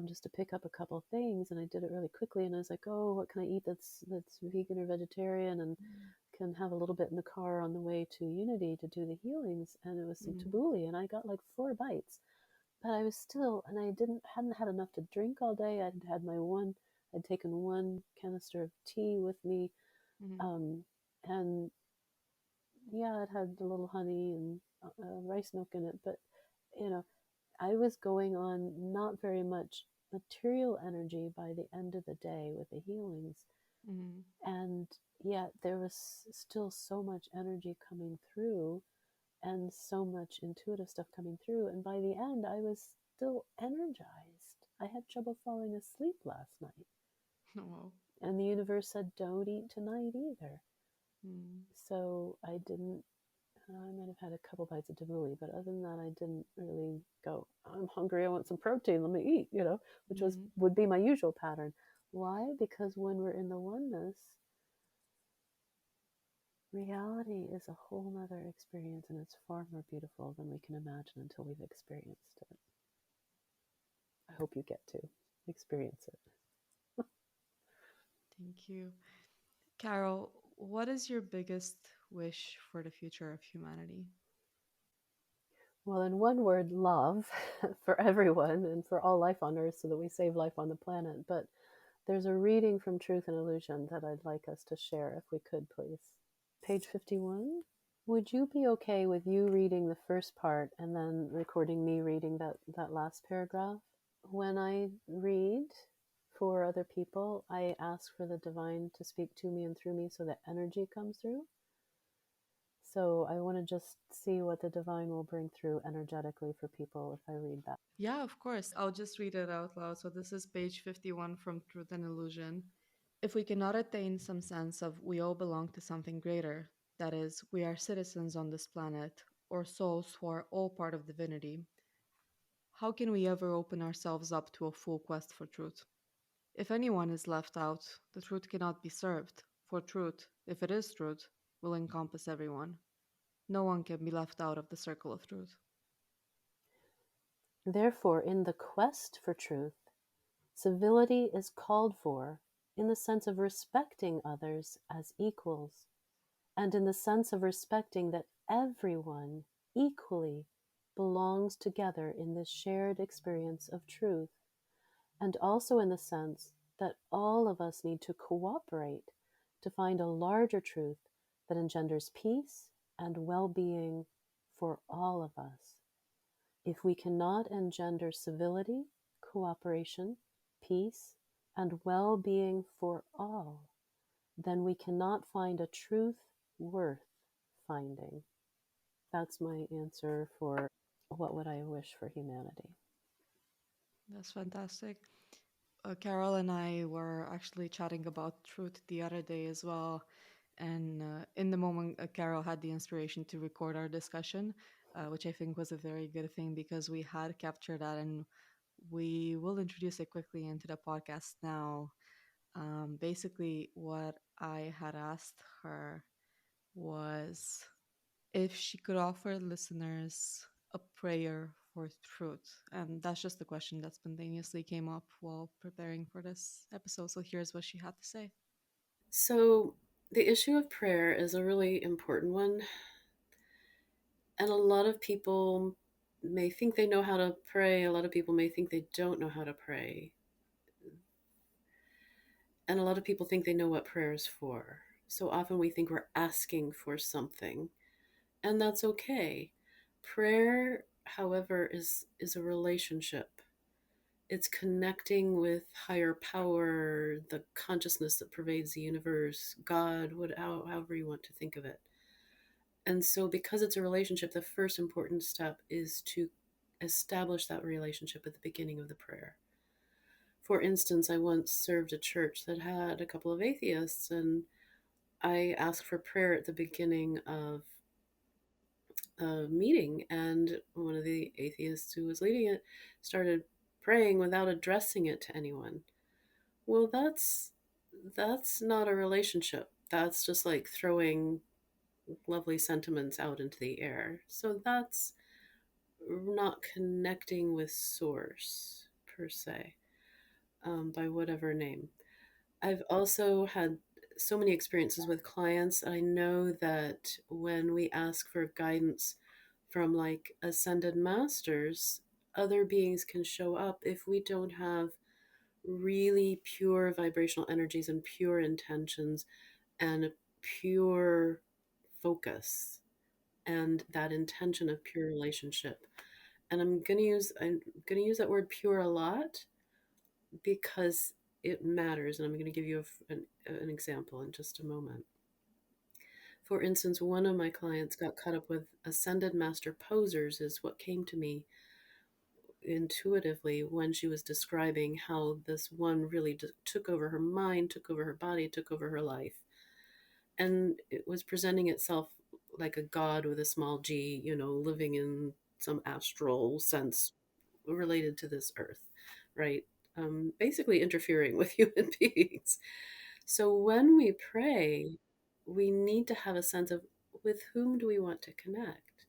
just to pick up a couple things, and I did it really quickly. And I was like, "Oh, what can I eat that's vegan or vegetarian, and can have a little bit in the car on the way to Unity to do the healings?" And it was some Mm-hmm. tabbouleh, and I got like 4 bites, but I was still, and I hadn't had enough to drink all day. I'd taken one canister of tea with me, Mm-hmm. um, and yeah, it had a little honey and rice milk in it, but you know, I was going on not very much material energy by the end of the day with the healings, Mm-hmm. and yet there was still so much energy coming through and so much intuitive stuff coming through. And by the end, I was still energized. I had trouble falling asleep last night. Wow. And the universe said, don't eat tonight either. Mm-hmm. So I didn't, I might have had a couple bites of tabbouleh, but other than that, I didn't really go, I'm hungry, I want some protein, let me eat, which Mm-hmm. would be my usual pattern. Why? Because when we're in the oneness, reality is a whole nother experience, and it's far more beautiful than we can imagine until we've experienced it. I hope you get to experience it. Thank you. Carol, what is your biggest wish for the future of humanity? Well, in one word, love for everyone and for all life on Earth so that we save life on the planet. But there's a reading from Truth and Illusion that I'd like us to share, if we could, please. Page 51. Would you be okay with you reading the first part and then recording me reading that last paragraph? When I read for other people, I ask for the divine to speak to me and through me so that energy comes through. So I want to just see what the divine will bring through energetically for people if I read that. Yeah, of course. I'll just read it out loud. So this is page 51 from Truth and Illusion. If we cannot attain some sense of we all belong to something greater, that is, we are citizens on this planet, or souls who are all part of divinity, how can we ever open ourselves up to a full quest for truth? If anyone is left out, the truth cannot be served, for truth, if it is truth, will encompass everyone. No one can be left out of the circle of truth. Therefore, in the quest for truth, civility is called for in the sense of respecting others as equals, and in the sense of respecting that everyone equally belongs together in this shared experience of truth, and also in the sense that all of us need to cooperate to find a larger truth that engenders peace and well being for all of us. If we cannot engender civility, cooperation, peace, and well being for all, then we cannot find a truth worth finding. That's my answer for what would I wish for humanity. That's fantastic. Carol and I were actually chatting about truth the other day as well. And in the moment, Carol had the inspiration to record our discussion, which I think was a very good thing because we had captured that and we will introduce it quickly into the podcast now. Basically, what I had asked her was if she could offer listeners a prayer for truth. And that's just the question that spontaneously came up while preparing for this episode. So here's what she had to say. So, the issue of prayer is a really important one. And a lot of people may think they know how to pray. A lot of people may think they don't know how to pray. And a lot of people think they know what prayer is for. So often we think we're asking for something, and that's okay. Prayer, however, is a relationship. It's connecting with higher power, the consciousness that pervades the universe, God, however you want to think of it. And so, because it's a relationship, the first important step is to establish that relationship at the beginning of the prayer. For instance, I once served a church that had a couple of atheists, and I asked for prayer at the beginning of a meeting, and one of the atheists who was leading it started praying without addressing it to anyone. Well, that's not a relationship. That's just like throwing lovely sentiments out into the air. So that's not connecting with source per se, by whatever name. I've also had so many experiences with clients. I know that when we ask for guidance from like ascended masters, other beings can show up if we don't have really pure vibrational energies and pure intentions and pure focus and that intention of pure relationship. And I'm going to use that word pure a lot because it matters, and I'm going to give you an example in just a moment. For instance, one of my clients got caught up with ascended master posers, is what came to me intuitively when she was describing how this one really took over her mind, took over her body, took over her life. And it was presenting itself like a god with a small g, living in some astral sense related to this earth, right? Basically interfering with human beings. So when we pray, we need to have a sense of with whom do we want to connect?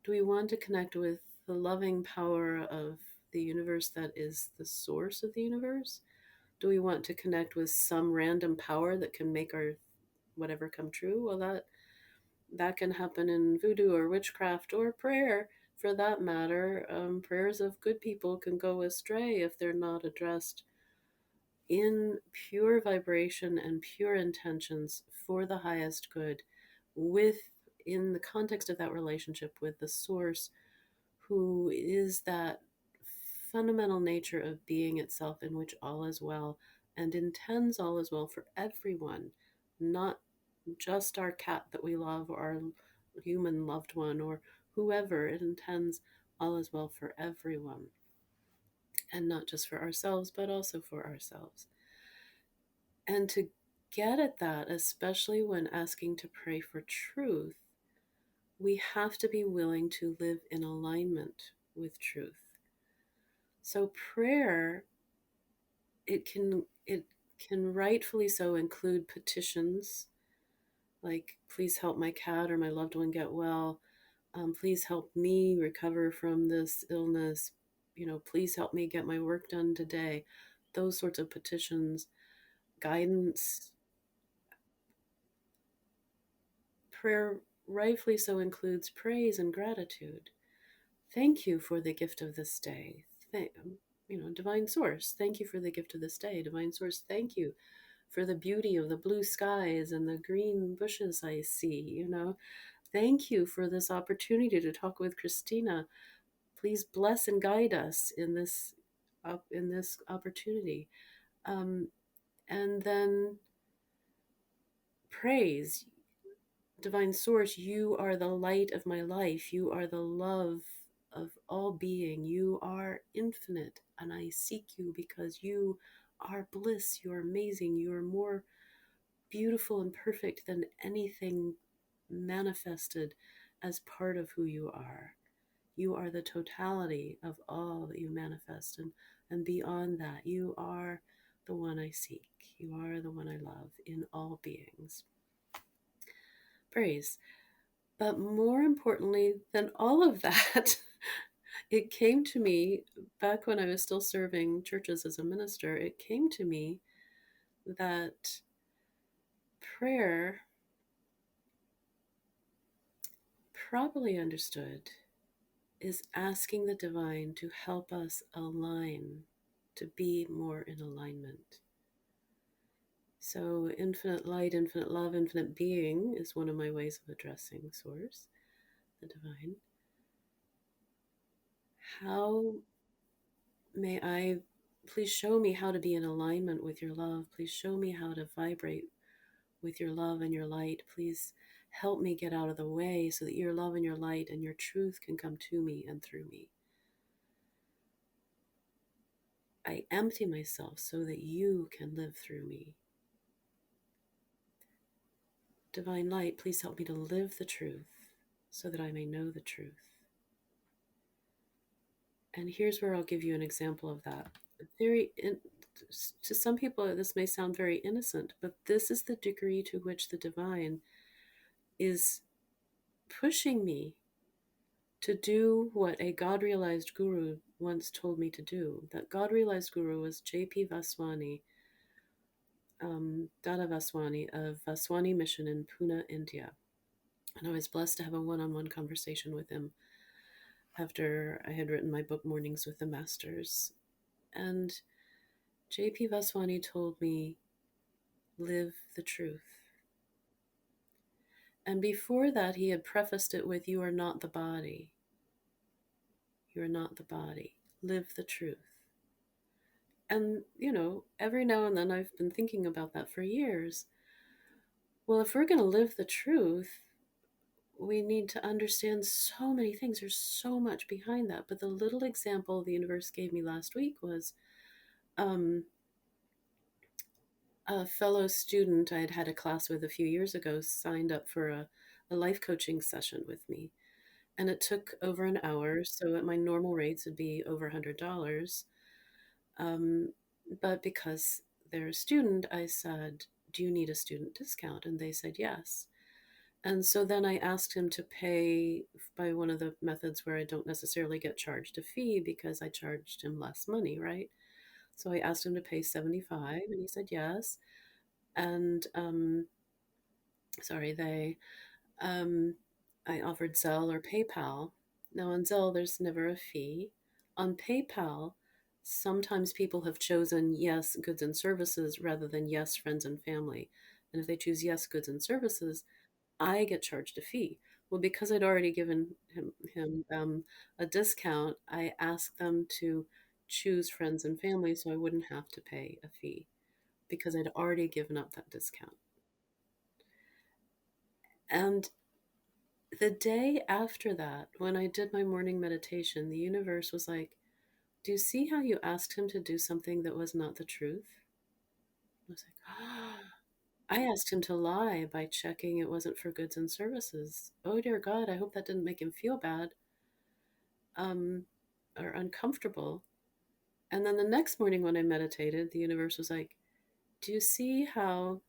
Do we want to connect with the loving power of the universe that is the source of the universe? Do we want to connect with some random power that can make our whatever come true? Well, that can happen in voodoo or witchcraft or prayer for that matter. Prayers of good people can go astray if they're not addressed in pure vibration and pure intentions for the highest good, with in the context of that relationship with the source, who is that fundamental nature of being itself, in which all is well and intends all is well for everyone, not just our cat that we love or our human loved one or whoever. It intends all is well for everyone, and not just for ourselves, but also for ourselves. And to get at that, especially when asking to pray for truth, we have to be willing to live in alignment with truth. So prayer, it can rightfully so include petitions like, please help my cat or my loved one get well. Please help me recover from this illness. Please help me get my work done today. Those sorts of petitions, guidance. Prayer rightfully so includes praise and gratitude. Thank you for the gift of this day. Divine Source, thank you for the gift of this day. Divine Source, thank you for the beauty of the blue skies and the green bushes I see. Thank you for this opportunity to talk with Christina. Please bless and guide us in this opportunity. Um, and then praise. Divine Source, you are the light of my life. You are the love of all being. You are infinite, and I seek you because you are bliss. You are amazing. You are more beautiful and perfect than anything manifested as part of who you are. You are the totality of all that you manifest, and beyond that, you are the one I seek. You are the one I love in all beings. Praise. But more importantly than all of that, it came to me back when I was still serving churches as a minister. It came to me that prayer, properly understood, is asking the divine to help us align, to be more in alignment. So, infinite light, infinite love, infinite being is one of my ways of addressing Source, the divine. How may I, please show me how to be in alignment with your love. Please show me how to vibrate with your love and your light. Please help me get out of the way so that your love and your light and your truth can come to me and through me. I empty myself so that you can live through me. Divine light, please help me to live the truth so that I may know the truth. And here's where I'll give you an example of that. To some people, this may sound very innocent, but this is the degree to which the divine is pushing me to do what a God-realized guru once told me to do. That God-realized guru was J.P. Vaswani, Dada Vaswani of Vaswani Mission in Pune, India. And I was blessed to have a one-on-one conversation with him after I had written my book, Mornings with the Masters. And J.P. Vaswani told me, live the truth. And before that, he had prefaced it with, you are not the body. You are not the body. Live the truth. And, every now and then I've been thinking about that for years. Well, if we're going to live the truth, we need to understand so many things. There's so much behind that. But the little example the universe gave me last week was a fellow student I had had a class with a few years ago signed up for a life coaching session with me. And it took over an hour. So at my normal rates, it'd be over $100. But because they're a student, I said, do you need a student discount? And they said yes. And so then I asked him to pay by one of the methods where I don't necessarily get charged a fee, because I charged him less money, right? So I asked him to pay 75 and he said yes. And sorry, um, I offered Zelle or PayPal. Now on Zelle, there's never a fee. On PayPal, sometimes people have chosen yes, goods and services rather than yes, friends and family. And if they choose yes, goods and services, I get charged a fee. Well, because I'd already given him a discount, I asked them to choose friends and family so I wouldn't have to pay a fee because I'd already given up that discount. And the day after that, when I did my morning meditation, the universe was like, do you see how you asked him to do something that was not the truth? I was like, oh, I asked him to lie by checking it wasn't for goods and services. Oh dear God, I hope that didn't make him feel bad um, or uncomfortable. And then the next morning when I meditated, the universe was like, do you see how,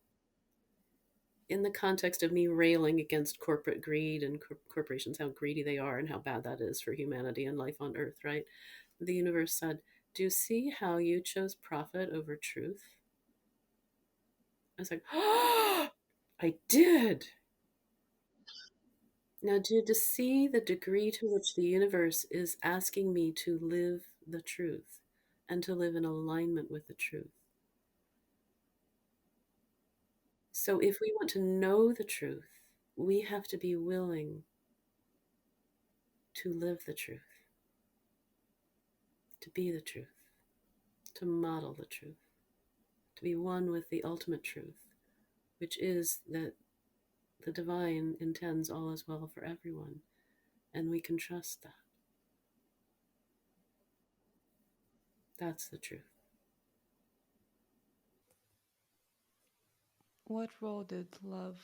in the context of me railing against corporate greed and corporations, how greedy they are and how bad that is for humanity and life on earth, right? The universe said, do you see how you chose profit over truth? I was like, oh, I did. Now, to see the degree to which the universe is asking me to live the truth and to live in alignment with the truth. So, if we want to know the truth, we have to be willing to live the truth, to be the truth, to model the truth, to be one with the ultimate truth, which is that the divine intends all as well for everyone, and we can trust that. That's the truth. What role did love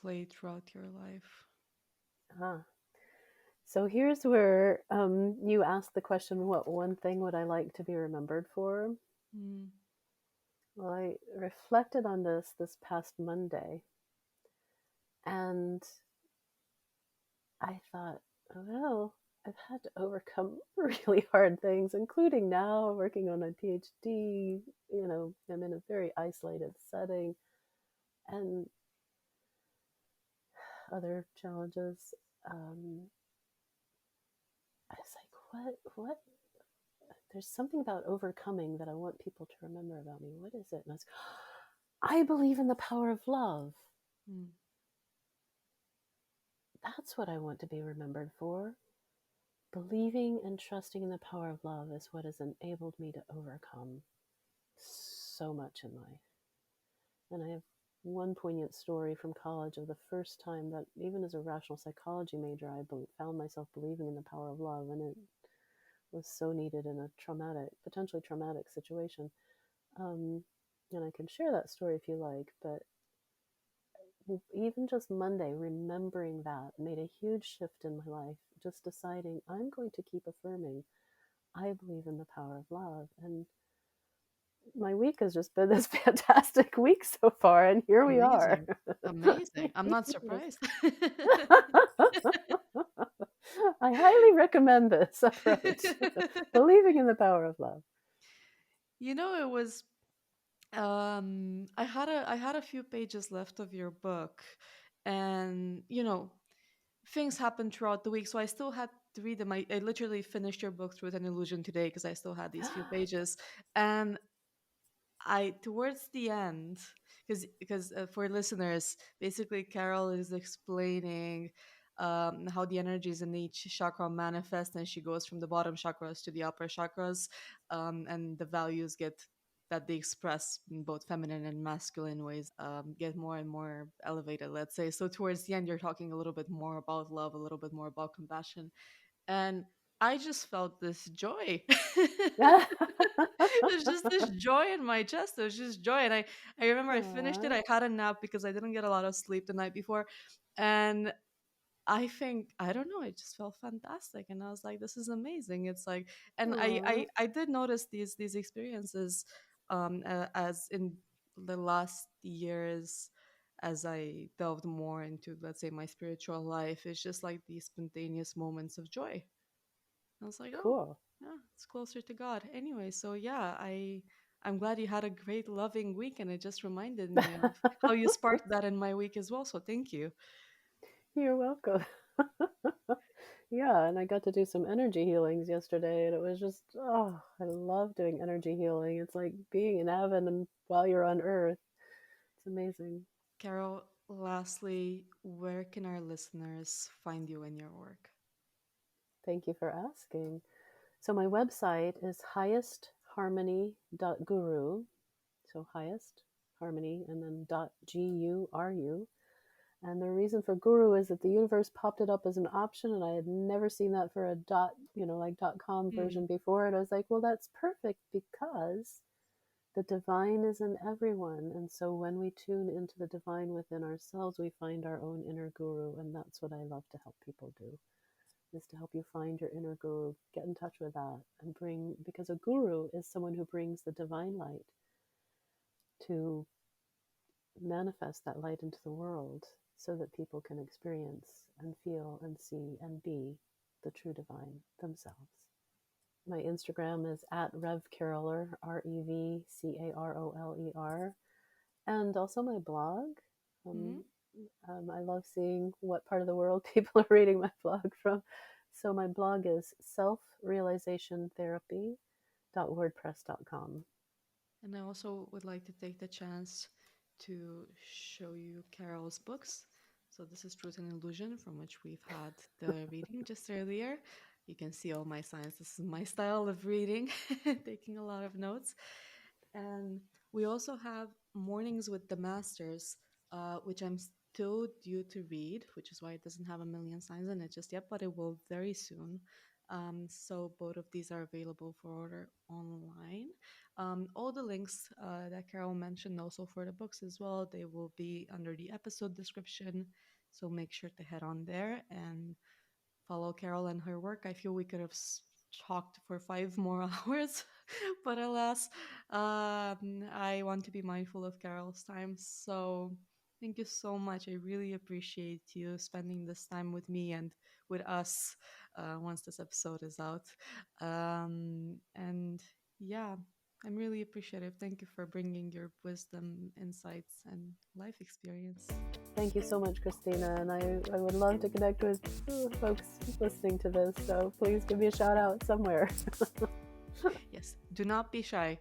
play throughout your life? Ah. So here's where you asked the question, what one thing would I like to be remembered for? Mm. Well, I reflected on this past Monday, and I thought, well, I've had to overcome really hard things, including now working on my PhD. I'm in a very isolated setting and other challenges. I was like, what? There's something about overcoming that I want people to remember about me. What is it? And I believe in the power of love. Mm. That's what I want to be remembered for. Believing and trusting in the power of love is what has enabled me to overcome so much in life. And I have one poignant story from college of the first time that, even as a rational psychology major, I found myself believing in the power of love, and it was so needed in a potentially traumatic situation. Um, and I can share that story if you like, but even just Monday, remembering that made a huge shift in my life. Just deciding I'm going to keep affirming I believe in the power of love. And my week has just been this fantastic week so far, and here we are. Amazing. Amazing. I'm not surprised. I highly recommend this approach, believing in the power of love. It was I had a few pages left of your book, and things happened throughout the week, so I still had to read them. I literally finished your book, Truth and Illusion, today because I still had these few pages. And I towards the end, because for listeners, basically Carol is explaining how the energies in each chakra manifest, and she goes from the bottom chakras to the upper chakras, and the values that they express in both feminine and masculine ways get more and more elevated, let's say. So towards the end, you're talking a little bit more about love, a little bit more about compassion, and I just felt this joy. There's just this joy in my chest. There's just joy. And I remember I finished it. Aww. I had a nap because I didn't get a lot of sleep the night before. And I think, I don't know, it just felt fantastic. And I was like, this is amazing. It's like, and Aww. I did notice these experiences as in the last years, as I delved more into, let's say, my spiritual life. It's just like these spontaneous moments of joy. I was like, oh, Cool. yeah, it's closer to God. Anyway, so yeah, I I'm glad you had a great, loving week, and it just reminded me of how you sparked that in my week as well. So thank you. You're welcome. Yeah, and I got to do some energy healings yesterday, and it was just, oh, I love doing energy healing. It's like being in heaven and while you're on earth. It's amazing. Carol, lastly, where can our listeners find you in your work? Thank you for asking. So my website is highestharmony.guru. So highest harmony and then .guru. And the reason for guru is that the universe popped it up as an option, and I had never seen that for a like .com Hmm. version before. And I was like, well, that's perfect because the divine is in everyone. And so when we tune into the divine within ourselves, we find our own inner guru. And that's what I love to help people do, is to help you find your inner guru, get in touch with that, and bring, because a guru is someone who brings the divine light to manifest that light into the world so that people can experience and feel and see and be the true divine themselves. My Instagram is at Rev Caroler, REVCAROLER, and also my blog. Hmm. Um, I love seeing what part of the world people are reading my blog from. So my blog is selfrealizationtherapy.wordpress.com. And I also would like to take the chance to show you Carol's books. So this is Truth and Illusion, from which we've had the reading just earlier. You can see all my signs. This is my style of reading, taking a lot of notes. And we also have Mornings with the Masters, which I'm still due to read, which is why it doesn't have a million signs in it just yet, but it will very soon. So both of these are available for order online. All the links that Carol mentioned also for the books as well, they will be under the episode description. So make sure to head on there and follow Carol and her work. I feel we could have talked for 5 more hours, but alas, I want to be mindful of Carol's time. So thank you so much. I really appreciate you spending this time with me and with us once this episode is out. And yeah, I'm really appreciative. Thank you for bringing your wisdom, insights, and life experience. Thank you so much, Christina. And I would love to connect with folks listening to this. So please give me a shout out somewhere. Yes, do not be shy.